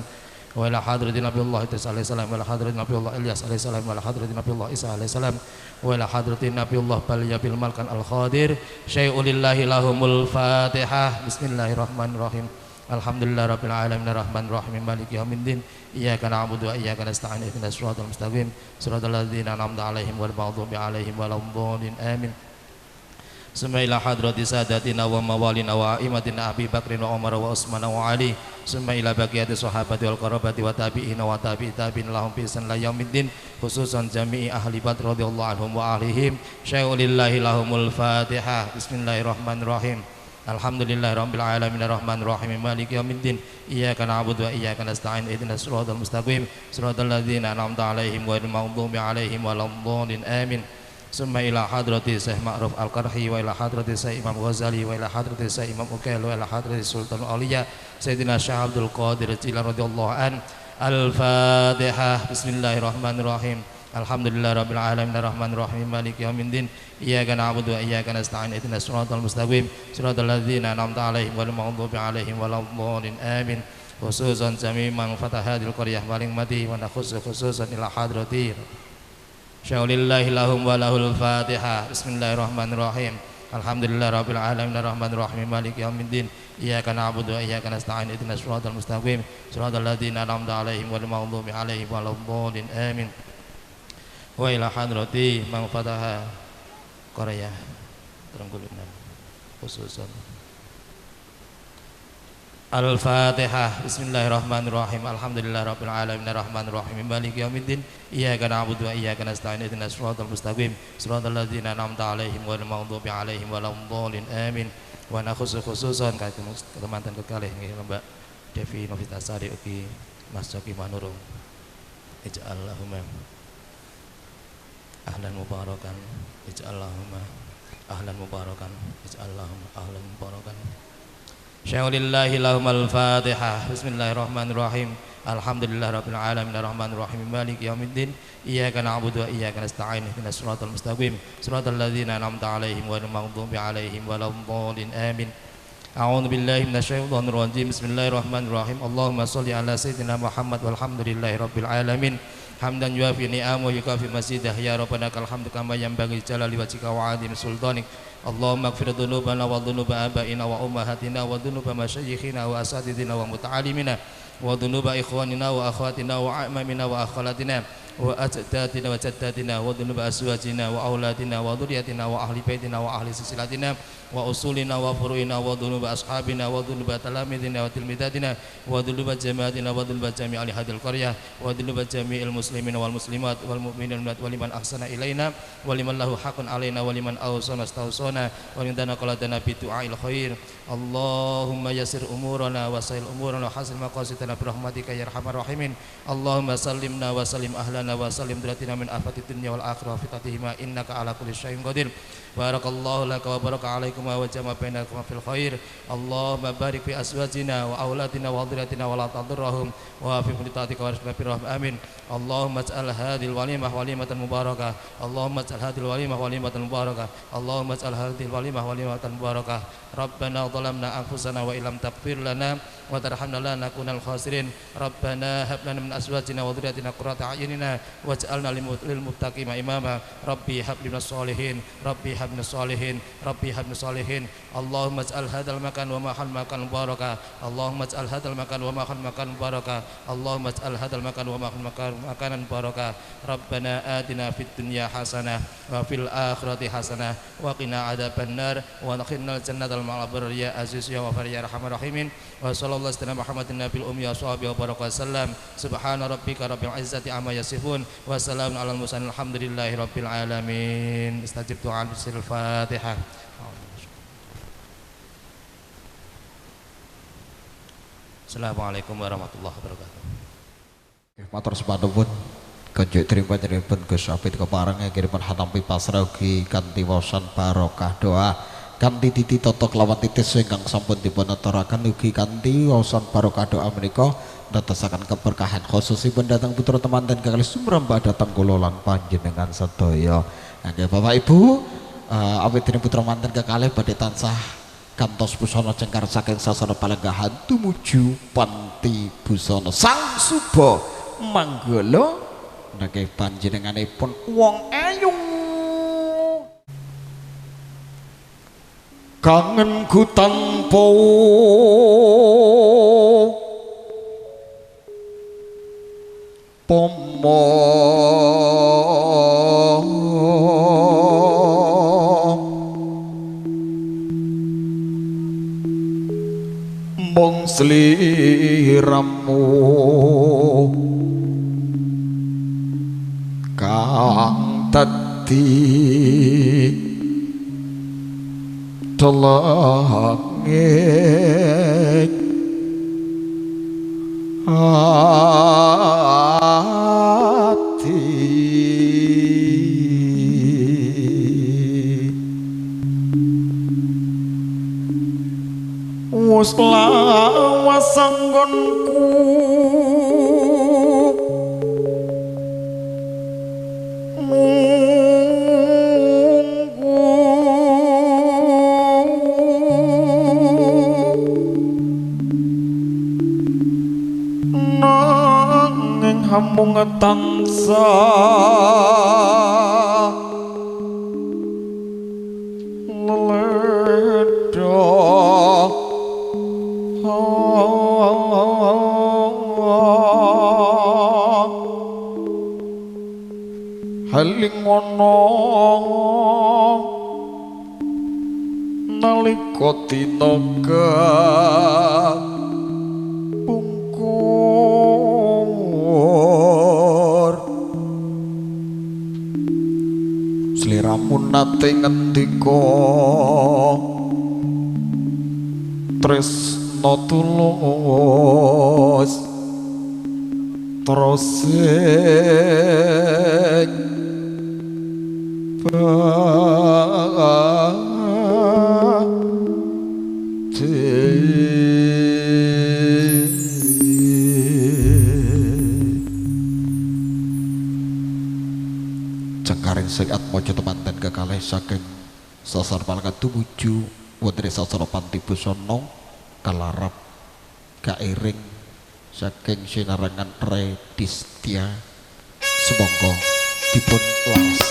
wa ila hadrati Nabiullah Idris alaihi salam wa ila hadrati Nabiullah Ilyas alaihi salam wa ila hadrati Nabiullah Isa alaihi salam wa ila hadrati Nabiullah Balyabil Malkan al-Khadir. Syai'ulillahi lahumul Fatihah. Bismillahirrahmanirrahim. Alhamdulillahirabbil alamin arrahmanir rahim maliki yaumiddin. Iyyaka na'budu wa iyyaka nasta'in ihdinas siratal mustaqim siratal ladzina an'amta 'alaihim ghairil maghdubi 'alaihim waladdallin amin. Summa ila hadrati sadatina wa mawalina wa aimatina Abi Bakrin wa Umar wa Utsman wa Ali. Summa ila baqiyati sahabati wal qarabati wa tabi'ina wa tabi'i tabi'in lahum bi ihsan ila yaumiddin khususan jami'i ahli Badr radhiyallahu anhum wa ahlihim. Syai'ulillahi lahumul Fatihah. Bismillahirrahmanirrahim. Alhamdulillahirabbil alamin arrahmanir rahim maliki yaumiddin. Iyyaka na'budu wa iyyaka nasta'in ihdinas siratal mustaqim siratal ladzina an'amta 'alaihim ghairil maghdubi 'alaihim waladdallin amin. Summa ila hadrati Syekh Ma'ruf Al-Qarhi wa ila hadrati Syekh Imam Ghazali wa ila hadrati Syekh Imam Ukail wa ila hadrati Sultan Auliya Sayyidina Syekh Abdul Qadir Jilani radhiyallahu an. Al-Fatihah. Bismillahirrahmanirrahim. Alhamdulillahirabbil alamin arrahmanir rahim maliki yaumiddin. Iyyaka na'budu wa iyyaka nasta'in ihdinas siratal mustaqim siratal ladzina an'amta 'alaihim ghairil maghdubi 'alaihim waladdallin amin. Khususan jami' man fatahadil qaryah paling mati wa khususan ila hadrati syaulillahi lahum wa lahul Fatihah. Bismillahirrahmanirrahim. Alhamdulillahirabbil alamin arrahmanir rahim maliki yaumiddin. Iyyaka na'budu wa iyyaka nasta'in ihdinas siratal mustaqim siratal ladzina an'amta 'alaihim ghairil maghdubi 'alaihim waladdallin amin. Wa ila hadrati man fataha Korea Trenggulunan khususan. Al-Fatihah. Bismillahirrahmanirrahim. Alhamdulillahirabbil alamin arrahmanirrahim maliki yaumiddin. Iyyaka na'budu wa iyyaka nasta'in ihdinas siratal mustaqim siratal ladzina an'amta 'alaihim ghairil maghdubi 'alaihim waladdallin. Amin. Wa khususan kagem teman-teman kekalih nggih Mbak Devi Novitasari ugi Mas Joki Manurung. Ij'alahumma ahlan mubarakan. Ij'alahumma ahlan mubarakan. Ij'alahumma ahlan mubarakan. Syaulillahi lahumul fatihah. Bismillahirrahmanirrahim. Alhamdulillahirabbil alamin arrahmanirrahim maliki yaumiddin. Iyyaka na'budu wa iyyaka nasta'in ihdinas siratal mustaqim siratal ladzina an'amta 'alaihim ghairil maghdubi 'alaihim waladdallin. Amin. A'udzu billahi minasyaitonir rajim. Bismillahirrahmanirrahim. Allahumma shalli ala sayyidina Muhammad walhamdulillahirabbil alamin. Hamdan yuafi ni'amahu yukafi masidah ya rabbana kal hamdu kama yanbaghi jalali wajhika wa 'azimi sultanik. Allahumma ighfir dhunubana wa dhunuba abaina wa ummahatina wa dhunuba masyayikhina wa asatidina wa muta'allimina wa dhunuba ikhwanina wa akhwatina wa a'mamina wa akhwalatina wa ajdatina wa jaddatina wa dhunuba azwajina wa auladina wa dhurriyyatina wa ahli baitina wa ahli silsilatina wa usulina wa furu'ina wa dhunuba ashabina wa dhunuba talamidina wa tilmidatina wa dhunuba jamaatina wa dhunuba jami'il hadil qaryah wa dhunuba jami'il muslimin wal muslimat wal mu'minin wal liman ahsana ilaina wa liman lahu haqqun alaina wa liman awsana astawsana wa lindana qaladana bi du'ail khair. Allahumma yassir umurana wa sahil umurana wa hasil maqasidana bi rahmatika ya arhamar rahimin. Allahumma sallimna wa sallim ahlana wa sallim duratina min afatid dunya wal akhirah fitatihima innaka ala kulli syai'in qadir. Barakallahu laka wa baraka alaikum wa jama bainakum fil khair. Allahumma barik fi azwajina wa aulatina wa dhurriyyatina wa la tadurrahum wa fi kulli taatika wa rahmatir amin. Allahumma ij'al hadhil walimah walimatan mubarakah. Allahumma ij'al hadhil walimah walimatan mubarakah. Allahumma ij'al hadhil walimah walimatan mubarakah. Rabbana zalamna anfusana wa illam taghfir lana wa tarhamna lanakunal khasirin. Rabbana hab lana min azwajina wa dhurriyyatina qurrata a'yunina waj'alna lil muttaqina imama. Rabbi hab lana sholihin. Rabbi hab lana sholihin. Rabbi hab lana sholihin. Allahumma ij'al hadzal makan wa mahal makan mubarakah. Allahumma ij'al hadzal makan wa mahal makan mubarakah. Allahumma ij'al hadzal makan wa mahal makan makanan mubarakah. Rabbana atina fid dunya hasanah wa fil akhirati hasanah wa qina adzabannar wa adkhilnal jannatal ma'al abrar ya aziz ya ghafar ya arhamar rahimin. Wa sallallahu alaihi Muhammadin nabiyil ummi wa sahbihi wa baraka wasallam. Subhana rabbika rabbil izzati amma yasifun wa salamun alal mursalin alhamdulillahi rabbil alamin. Istajib du'a bil Fatihah. Assalamualaikum warahmatullahi wabarakatuh. Matur sepadapun kanjeng tripun Gus Abid kepareng kiriman hatampi pasrah ugi kanthi waosan barokah doa kanthi titi tata kelawan titis ingkang sampun dipun aturaken ugi kanthi waosan barokah doa menika ndadosaken keberkahan khususipun dhateng putra temanten kekalih sumrambah dhateng kula lan panjenengan sedaya. Nggih Bapak Ibu, awit putra manten kekalih badhe tansah kantos busana cengkar saking sasana palenggahan tumuju panti busana sang suba manggala nggih panjenenganipun wong ayu kangenku tanpa pomo mong sliramu kang dadi telanging ati wis lawas anggonku nanging hamung tansah leledha haling ana Kodinoka pungkur sliramu nate ngendika tresno tulus terus Cengkaring sing atmaja temanten kekalih saking sasar palkat tumuju wonten sasana panti busana kalarap kairing saking sinarengan Redistia sumangga dipun laras.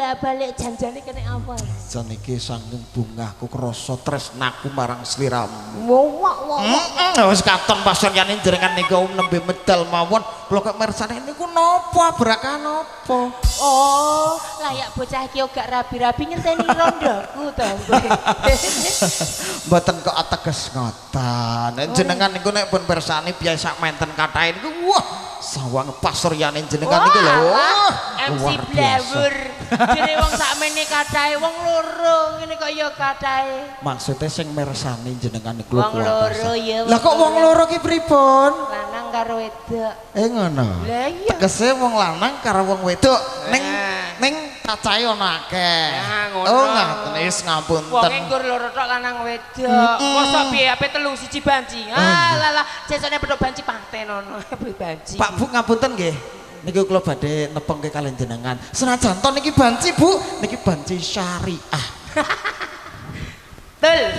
bolak-balik janjane kene apa? Jan iki saking bungahku krasa tresnaku marang sliramu. Wah. Wis katon pasaryane jenengan niku nembe medal mawon. Kula kok mirsani niku napa berkah napa? Oh, layak bocah iki gak rabi-rabi ngenteni rondoku to. Mboten kok ateges ngoten. Nek jenengan niku nek pun mirsani biasa menten kathahe niku wah sawang pasuryane jenengan niku lho. MC Luar biasa. Blawur. Jere wong sakmene kathahe wong loro ngene kok ya kathahe. Maksudnya sing mirsani jenengan niku Wong loro ya. Lah kok wong loro ki pripun? lanang karo wedok. Ngono. Lah iya. Tegese wong lanang karo wong wedok ning cacahe ana akeh. ngono. Oh ngaten wis ngapunten. Wong engkur loro tok lanang wedok. Mosok piye ape telu siji banci. Lah sesone pedhok banci paten ono. Banci. Pak Bu ngapunten nggih. Niku kula badhe nepengke kalian jenengan. Senajan to niki banci Bu, niki banci syariah. Betul.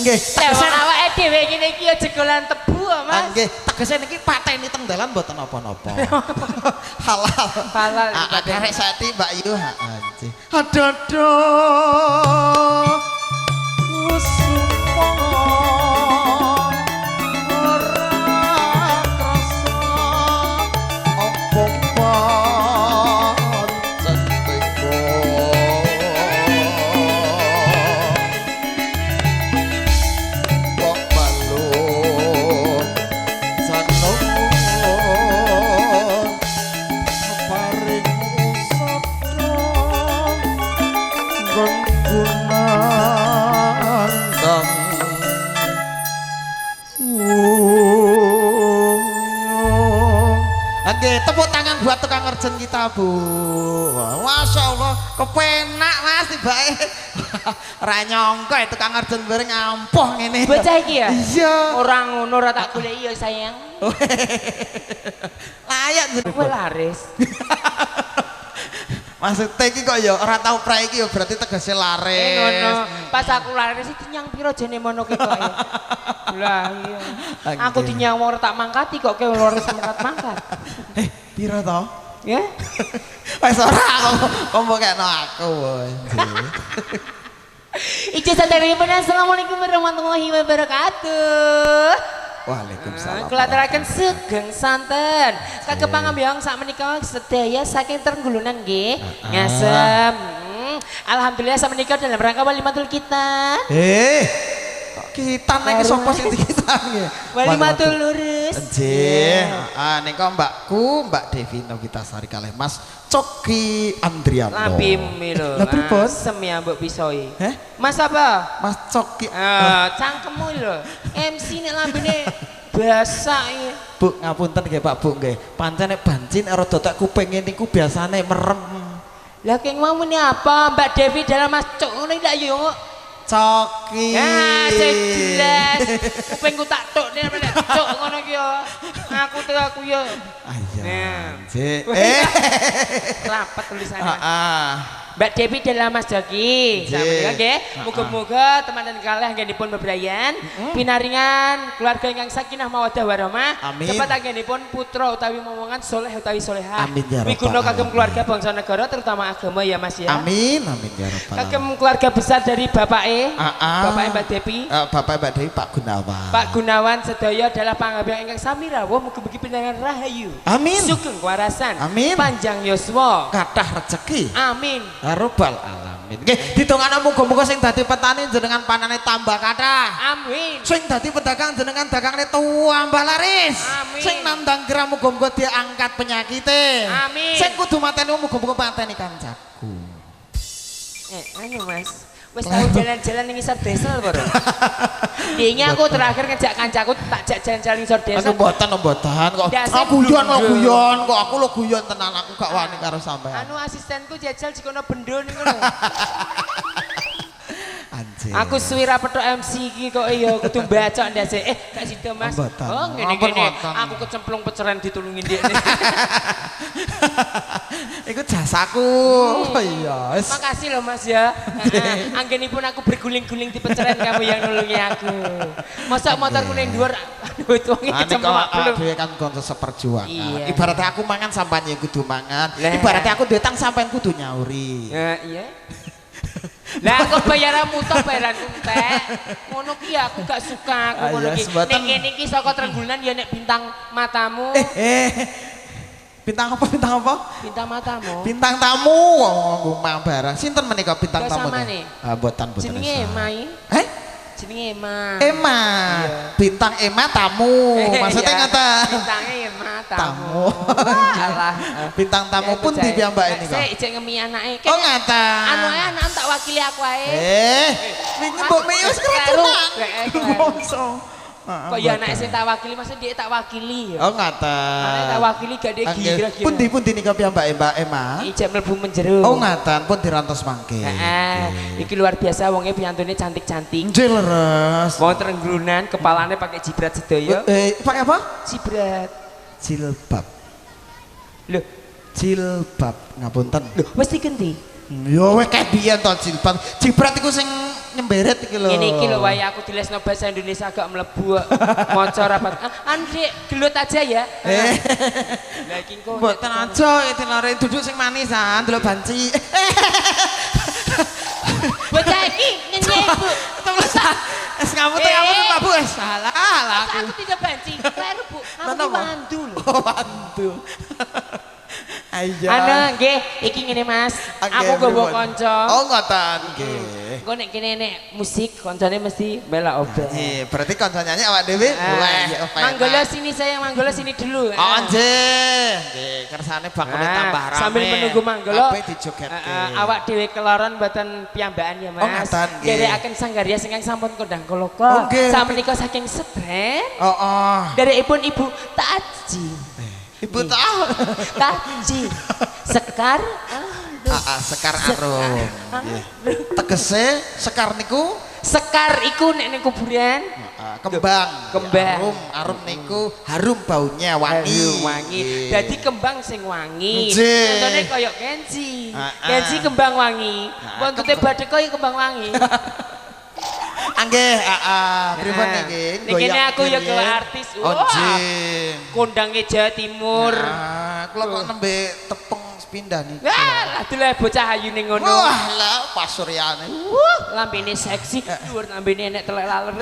Nggih, Tegese awake dhewe ngene iki ya jegolan tebu, Mas. nggih, tegese niki pateni teng dalan mboten napa-napa. Halal. Halal. Karek sati Mbak Yu. Nggih. Adodo. Oke, tepuk tangan buat tukang ngerjen kita Bu. Masya Allah, kepenak Mas tibake. Ora nyangka ya tukang ngerjen bareng ampuh ngene. Bocah iki ya? Iya. Ora ngono ora tak goleki ya sayang. Layak Kowe laris. Maksudnya iki kok ya ora tau pra iki ya berarti tegese laris. Ngono. Pas aku laris iki nyang piro jene mono kok ya. Lah iya. Aku dinyang wong tak mangkati kok kowe laris mangkat-mangkat. Piro to? Ya? Wis ora kok mbokno aku. Ijazah dari Ibu. Assalamualaikum warahmatullahi wabarakatuh. Waalaikumsalam. Kula aturaken sugeng santen. Kagem pangambiang sak menika sedaya saking Trenggulunan nggih. Ngasem. Alhamdulillah sak menika dalam rangka walimatul kita. Kok kita nek sapa sing dikitan nggih? Walimatul lurus. Nggih. Nika mbakku, Mbak Devi Novitasari kalih Mas Coki Andriano. Labim lho. Lah pripun? Sem ya mbok pisoi. Heh? Mas apa? Mas Coki. Cangkemmu lho. MC nek lambene basah iki. Bu ngapunten nggih Pak Bu nggih. Pancen nek bancin ora dotek kuping niku biasane merem. Lah keng mau muni apa? Mbak Devi dalam Mas Cok ngono ndak yo. Coki. Sing jelas. Kupingku tak tok nek Cok ngono ki yo. Aku yo. Iya. Nggih. Rapat tulisannya. Heeh. Mbak Devi dalam Mas Joki. Sama nggih. Muga-muga teman-teman kalih anggenipun bebrayan, pinaringan keluarga ingkang sakinah mawaddah warahmah. Amin. Cepat anggenipun putra utawi momongan soleh utawi solehah. Amin ya rabbal Miguna kagem alamin. keluarga bangsa negara terutama agama ya Mas ya. Amin amin ya rabbal Kagem alamin. keluarga besar dari bapake, Ah. bapake Mbak Devi. Bapak Mbak Dewi Pak Gunawan. Pak Gunawan sedaya adalah pangabdian ingkang sami rawuh mugi-mugi pinaringan rahayu. Amin. Sugeng kewarasan. Amin. Panjang yuswa. Kathah rezeki. Amin. Rabbal alamin. Nggih, ditungana muga-muga sing dadi petani jenengan panane tambah kathah. Amin. Sing dadi pedagang jenengan dagangne tambah laris. Amin. Sing nandang geram muga-muga diangkat penyakite. Amin. Sing kudu mateni muga-muga mateni kancaku. Anu Mas, wis tau jalan-jalan ning ngisor desa lho, Bro. Dingi aku terakhir ngejak kancaku tak jak jalan-jalan ning ngisor desa. Aku mboten kok. Ndase Aku blundel. guyon kok aku lo guyon tenan aku gak wani karo sampean. Anu asistenku jajal jikono bendo ning ngono. Aku suwi ra petok MC iki kok iya kudu bacok ndase. Gak sida Mas. Mboten. Oh Ampun, ngene-ngene. wonten. Aku kecemplung peceren ditulungi ndekne. Iku jasaku. Iya. wis. Makasih loh Mas ya. Anggenipun aku berguling-guling di peceren kamu yang nulungi aku. Masa motorku ning dhuwur aduh itu wong kecemplung belum. Dhewe kan kanca seperjuangan. Iya. Ibaratnya aku mangan sampean ya kudu mangan. Lah. Ibaratnya aku datang sampean kudu nyauri. Ya iya. Lah aku bayaranmu toh bayaranku entek. Ngono ki ya aku gak suka aku ngono Iya, ki. sebatan- Nek kene iki saka Trenggulan ya nek bintang matamu. Bintang apa? Bintang apa? Bintang matamu. Bintang tamu. Ngomong barang. Sinten menika bintang Gak tamu? sama nih. Mboten mboten. Jenenge isa. Mai. Jenenge Ema. Ema. Bintang Ema tamu. Maksudnya Iya, ngata. Bintangnya Ema tamu. Tamu. Alah. Bintang tamu pun di piyambak ini kok. Saya ijek ngemi anake. Oh ngata. Anu ae anak tak wakili aku ae. Wingi mbok meyus kerucunan. Ngomso. Kok ya anak sing tak wakili masa dia tak wakili ya. Oh ngata. Anak tak wakili gak dia kira-kira. Pundi nika piyambak Mbak Ema? Ijek mlebu menjero. Oh ngatan pun dirantos mangke. Heeh. Iki luar biasa wonge piyantune cantik-cantik. Nggih leres. Wong Trenggulan kepalane pakai jibrat sedaya. Pakai apa? Jibrat. Jilbab. Loh, Jilbab ngapunten. wis diganti. Yo wek kayak biyen to jilbab. Jibrat iku sing nyemberet iki lho. Ngene iki lho wae aku dilesno bahasa Indonesia agak mlebu kok. Maca rapat. Dik, gelut aja ya. Lah iki kok Mboten aja itinare duduk sing manisan delok banci. bocah iki nyenye Bu. Es ngapunten ngapunten Pak Bu. Salah lah Masa aku. aku tidak banci. Kleru Bu. Aku Kenapa? mandu lho. Oh, bantu. Ayo. Ana nggih, iki ngene Mas. Aku gowo kanca. Oh, ngoten nggih. Engko nek kene nek musik kancane mesti bela obah. Berarti kanca nyanyi awak dhewe oleh Manggolo sini sayang, Manggolo sini dulu. Oh, nggih. Nggih, kersane bakule tambah rame. Sambil menunggu Manggolo. Kabeh dijogetke. Awak dhewe keloron mboten piyambakan ya Mas. Oh, ngaten, nggih. Derekaken Sanggaria sing sampun kondang Oh, koloko. nggih. Samenika saking Seben. Oh. Derepun Ibu Taji. Ibu tahu. Taji. Sekar. Sekar arum. Nggih. Tegese sekar niku Sekar iku nek ning kuburan. kembang. Kembang. Arum niku harum baunya wangi. Harum wangi. Dadi kembang sing wangi. Nggih. Contone koyo Kenzi. Ah, ah. Kenzi kembang wangi. Ah, Buntute badhe koyo kembang wangi. Nggih, pripun niki? Ning kene aku ya gawe artis. Oh, nggih. Kondange Jawa Timur. Kula kok nembe tepung pindah niki. Wah, aduh bocah ayu ning ngono. Wah, lah pasuryane. Lambene seksi, dhuwur lambene enek telek laler.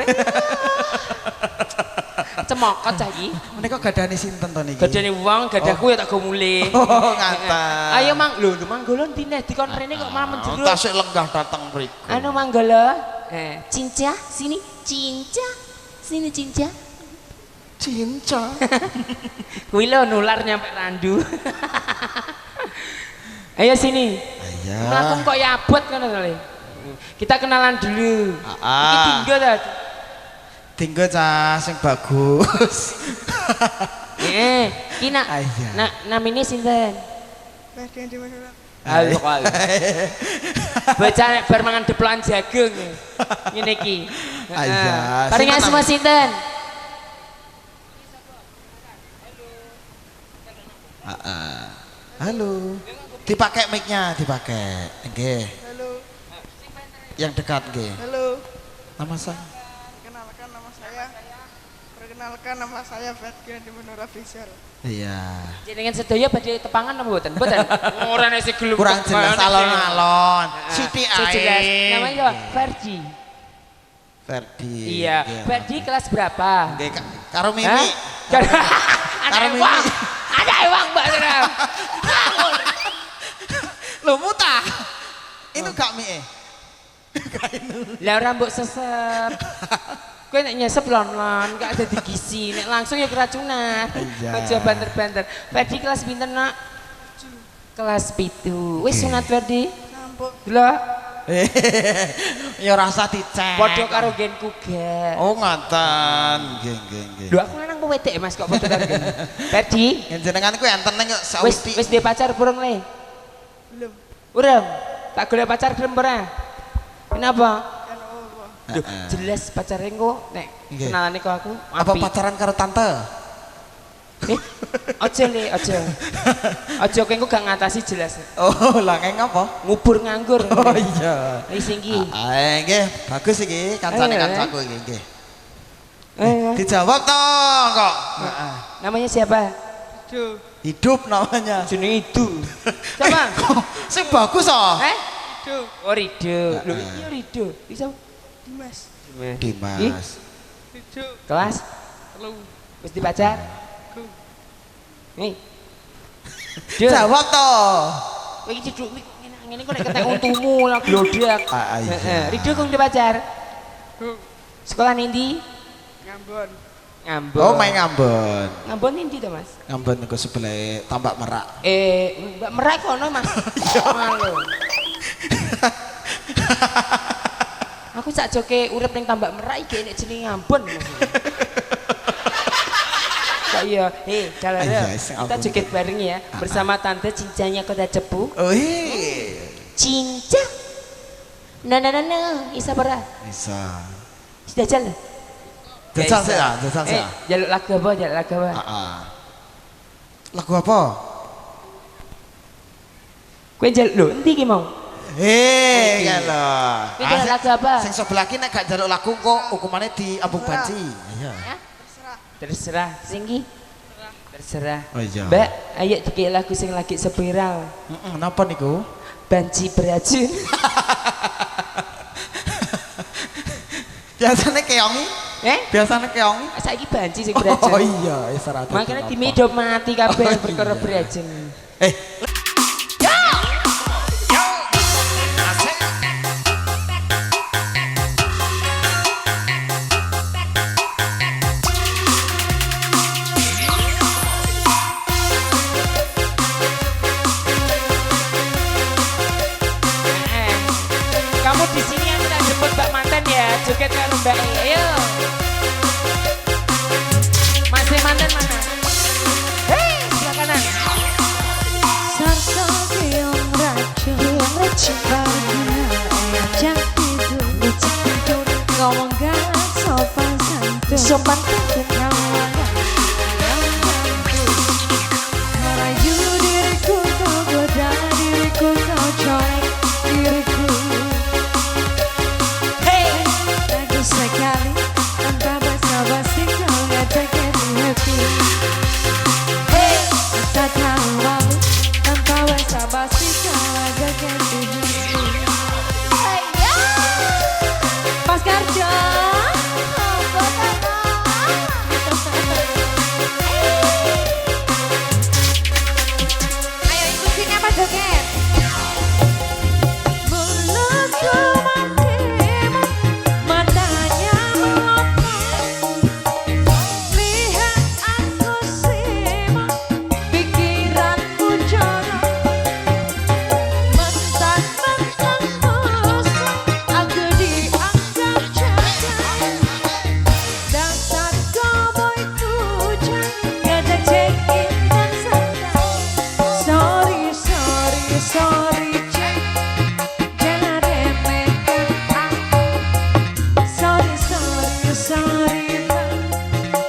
Cemokot cah iki. Menika gadane sinten to niki? Gadane wong, gadahku ya tak go mulih. Oh, ngaten. Ayo Mang, lho Manggolo ndine dikon rene kok malah menjero. Tasik lenggah datang mriku. Anu Manggolo. Cinca, sini Cinca. Sini Cinca. Cinca. Kuwi lho nular nyampe randu. Ayo sini. Ayo. Mlaku kok ya abot ngono to Le. Kita kenalan dulu. Iki tinggal ta. Tinggal cah sing bagus. Ki nak. Iya. Nak namine sinten? Bagian di mana? Halo kali. Bocah nek bar mangan deplokan jagung. Ngene iki. Iya. Paringan semua sinten? Halo. Dipakai mic-nya, dipakai. Nggih. Halo, Yang dekat nggih. halo. Nama saya. Perkenalkan nama saya. Perkenalkan nama saya Bagian di Menora Fisher. Iya. Jenengan sedaya badhe tepangan apa mboten? Mboten. Ora nek sing gelem. Kurang jelas alon-alon. Siti Sing jelas. ae. Namanya apa? Ferdi. Ferdi. Iya. Nggih. Ferdi kelas berapa? Nggih, karo Mimi. Hah? Ada Karo Mimi. uang. Ada uang Mbak Ram. Lho mutah. Itu gak mie. Lah ora mbok sesep. Kowe nek nyesep lon-lon gak ada gizi, nek langsung ya keracunan. Iya. Aja banter-banter. Ferdi kelas pinten, Nak? Kelas 7. Wis sunat Ferdi? Sampuk. Lah, Ya rasa dicek. padha karo genku ga. Oh ngoten. Nggih, nggih, nggih. Lho aku lanang wedok Mas kok padha karo gen. Ferdi, Jenengan ku enten ning wis Saudi. wis duwe pacar burung Le? Belum. Urung. Tak golek pacar gelem ora? Kenapa? Kan Duh, jelas pacarnya kok nek Nggih. kenalane kok aku. Apa apik. pacaran karo tante? Aja le, aja. Aja kowe engko gak ngatasi jelas. Oh, lah ngeng apa? Ngubur nganggur. Oh iya. Wis iki. Nggih, bagus iki kancane Ayo, kancaku iki nggih. Eh, Dijawab toh kok. namanya siapa? Duh, Hidup namanya. Jenenge itu. Siapa? Sing bagus oh. duh, Oh Rido. Lho iya Rido. Bisa Dimas, Dimas. Rido, kelas telu, wis dipacar? ku, Nih. Dul. Jawab toh. Kowe iki cedhuk ngene kok nek ketek untumu lah glodak. Iya. Heeh. Rido kok dipacar? ku, Sekolah nindi? Ngambon, Ngambon. Oh, main Ngambon. Ngambon nindi to, Mas? Ngambon niku sebelah Tambak Merak. Mbak Merak kono, Mas. Malu. Aku sak joke urip ning Tambak Merak iki nek jenenge Ngambon. Kak iya, Calera, Iya, sing kita aku joget bareng ya bersama Tante Cincanya Kota Cepu. Oh iya. Cinca. Nah, isa para. Bisa. Sudah jalan. Jajal sih ya, jajal sih. Jaluk lagu apa? Jaluk lagu apa? Lagu apa? Kowe jaluk lho, endi ki mau? Kan lho. Kowe jaluk lagu apa? Sing sebelah ki nek gak jaluk lagu kok hukumannya diambung banci. Iya. Terserah, sing ki? Terserah. Oh iya. Mbak, ayo dikek lagu sing lagi spiral. Napa niku? Banci beracun. Biasanya keongi? Biasanya keongi? Saiki banci sing beracun. Oh iya, wis ora. Makanya tim hidup mati kabeh perkara beracun. Kamu di sini yang tak jemput Mbak Mantan ya, joget karo Mbak E. Ayo. Masih mantan mana? Hei, sebelah kanan. Sarto keong racun Ajak tidur Ngomong gak sopan santun Sopan santun. Ngomong gak Merayu diriku kau goda diriku kau corek diriku Hei. Bagus sekali tanpa basa-basi kau ngajak happy Hei. Tak tahu malu tanpa basa-basi kau ngajak happy Mas Karjo Ayo ikut sini apa joget Mulutku matimu Matanya melopong Lihat aku simak Pikiranku jorok Mentang-mentang muslim Aku dianggap jahat Dasar cowboy tujang Ngajak check-in dan santai Sorry cek Jangan remehkan aku Sorry bang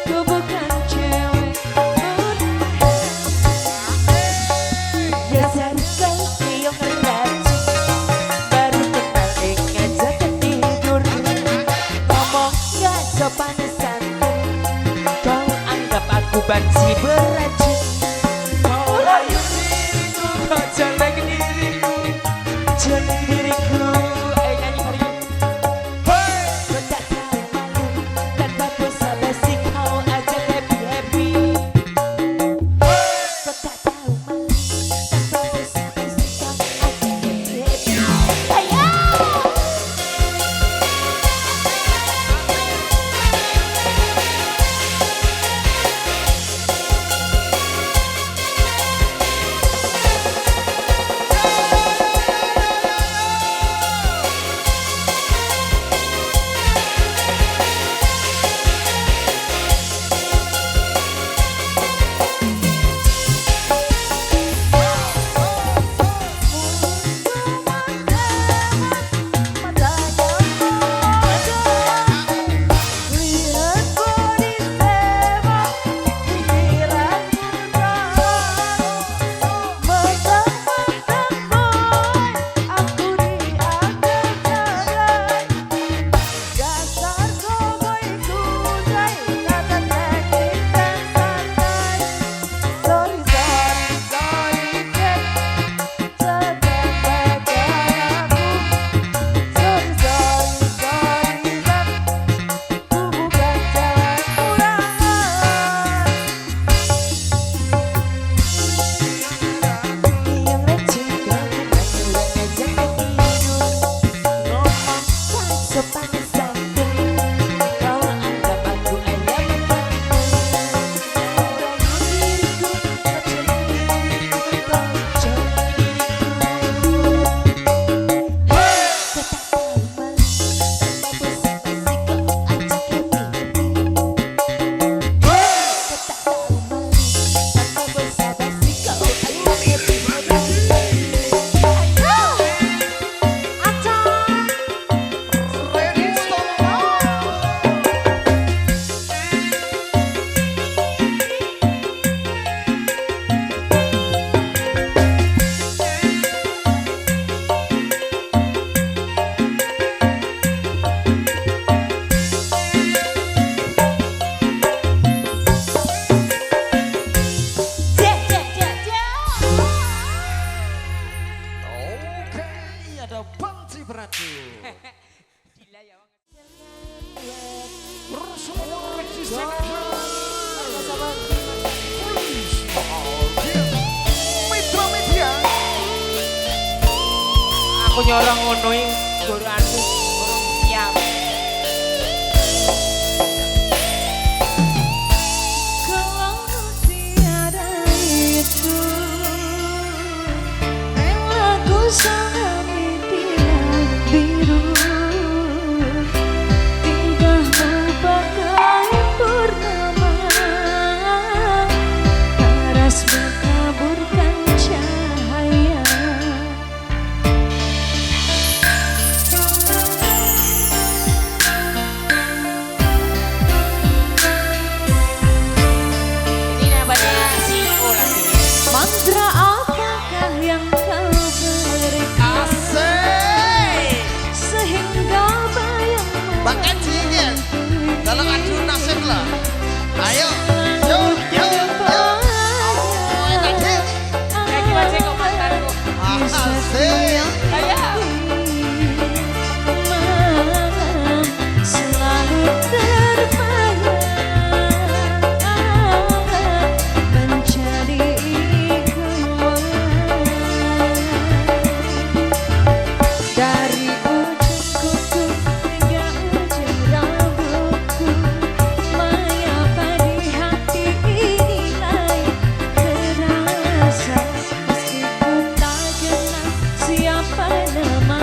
Ku bukan cewek Dasar kau keong racun. Baru kenal ngajak tidur. Ngomong gak sopan santun. Kau anggap aku banci beracun. Kau rayu diriku, kau jelek diriku. Jelek diriku. Nyanyi hari. Hey. Kau tak tahu malu. Tanpa basa-basi kau ajak happy. Kau tak tahu malu. Tanpa basa-basi kau ajak happy. Ayo. Gila ya. Aku nyorong ngono iki goranku urung siap. Kalau tiada itu, rela ku salami tiang biru, indahmu bagai purnama, paras mengkaburkan cahaya. Ini namanya CEO lagi nih. Mantra apakah yang kau berikan sehingga bayang Bahkan sini dalam adu nasib lah. Ayo, yuk, yuk, yuk. Ya gimana sih komentarku? Asik. Ayo. selalu terbayang menjadi ikut dari ujung kuku hingga ujung rambutku, maya pada hati ini lain terasa meskipun tak kenal siapa nama.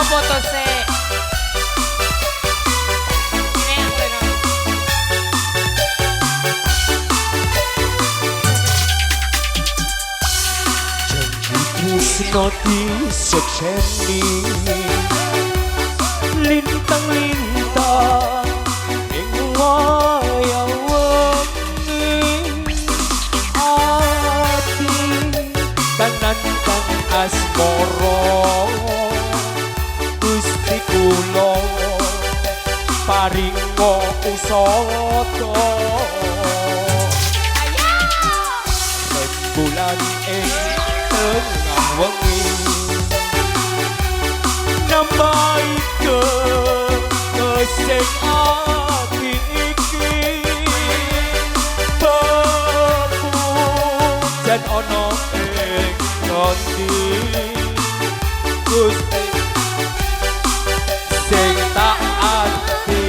foto sih. Tresno disekseni lintang-lintang ing wayang wengi ati kanan kang asmara Gusti kula paringa usada bulan ing tengah wengi nambaike kesing ati iki bepujan ana ing ngendi Gusti sing tak ati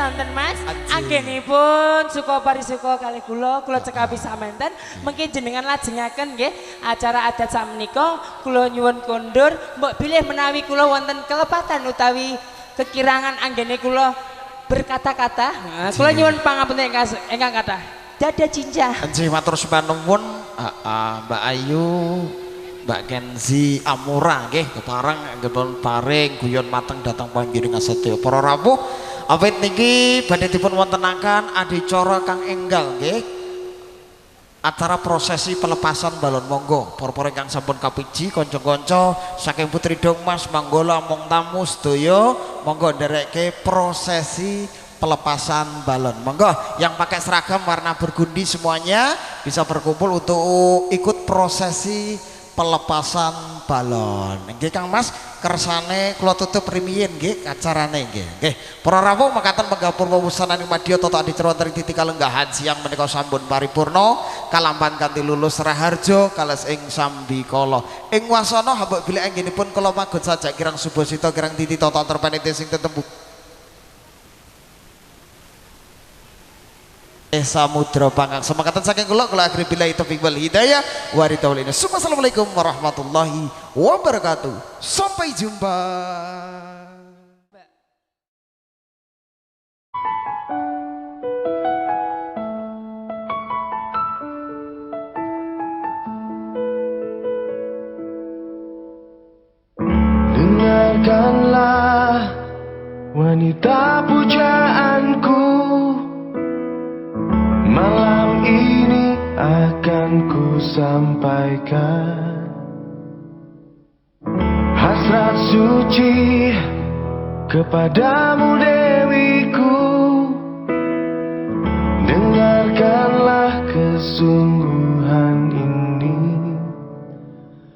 sonten Mas. Anggenipun suka parisuka kalih kula cekapi samenten mungkin jenengan lajengaken nggih acara adat sakmenika kula nyuwun kondur mbok bilih menawi kula wonten kelepatan utawi kekirangan anggene kula berkata-kata. Kula nyuwun pangapunten ingkang kathah. Dada cincah. Nggih matur nuwun Mbak Ayu, Mbak Kenzi Amura nggih kepareng anggenipun paring guyon mateng dhateng panjenengan sedaya para rawuh. Awit niki badhe dipun wontenaken adicara kang enggal nggih. Acara prosesi pelepasan balon monggo para ingkang sampun kapiji kanca-kanca saking Putri Dongmas Manggala among tamu sedaya monggo nderekke prosesi pelepasan balon. Monggo yang pakai seragam warna burgundi semuanya bisa berkumpul untuk ikut prosesi pelepasan balon. Nggih Kang Mas, kersane kula tutup rimiyin nggih acarane nggih. Nggih, para rawuh mekaten menggapur wewusanan madya tata adicara titi kalenggahan siang menika sampun paripurna kalampan kanthi lulus raharja kales ing sambikala. Ing wasana hambuk bilih anggenipun kula magun sajak kirang subasita kirang titi tata terpeniti sing tetembu samudra pangkang semakatan saking kula akhiri billahi taufiq wal hidayah wa ridwanillah. Assalamualaikum warahmatullahi wabarakatuh. Sampai jumpa. Dengarkanlah wanita pujaanku, malam ini akan ku sampaikan hasrat suci kepadamu dewiku. Dengarkanlah kesungguhan ini,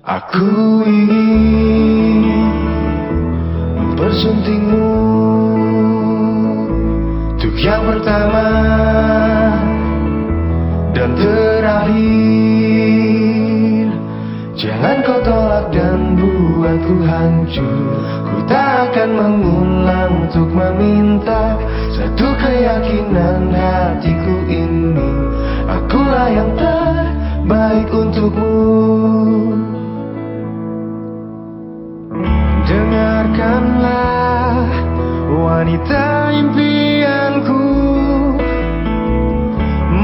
aku ingin mempersuntingmu untuk yang pertama dan terakhir. Jangan kau tolak dan buatku hancur. Ku tak akan mengulang untuk meminta satu keyakinan hatiku ini, akulah yang terbaik untukmu. Dengarkanlah wanita impianku,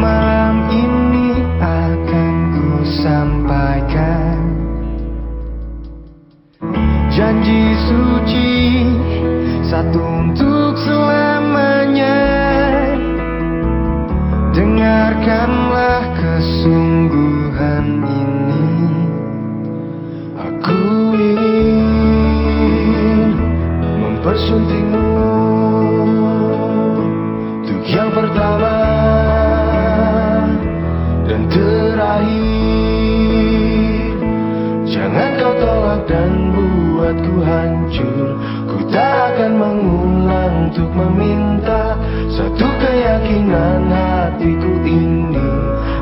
malam ini akan ku sampaikan janji suci satu untuk selamanya. Dengarkanlah kesungguhan ini, aku ingin mempersuntingmu untuk yang pertama dan terakhir. Jangan kau tolak dan buatku hancur. Ku tak akan mengulang untuk meminta satu keyakinan hatiku ini,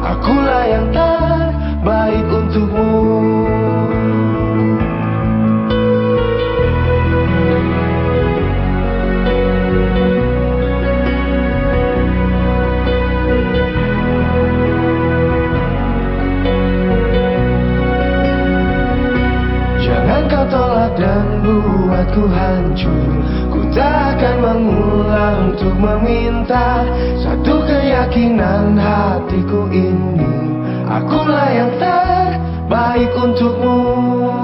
akulah yang terbaik untukmu. Dan buatku hancur. Ku tak akan mengulang untuk meminta satu keyakinan hatiku ini, akulah yang terbaik untukmu.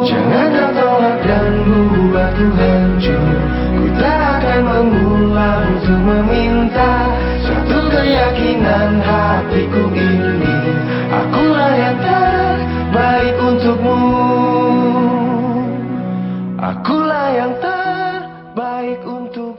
Jangan kau tolak dan buatku hancur. Ku tak akan mengulang untuk meminta satu keyakinan hatiku ini, akulah yang terbaik untukmu. Akulah yang terbaik untuk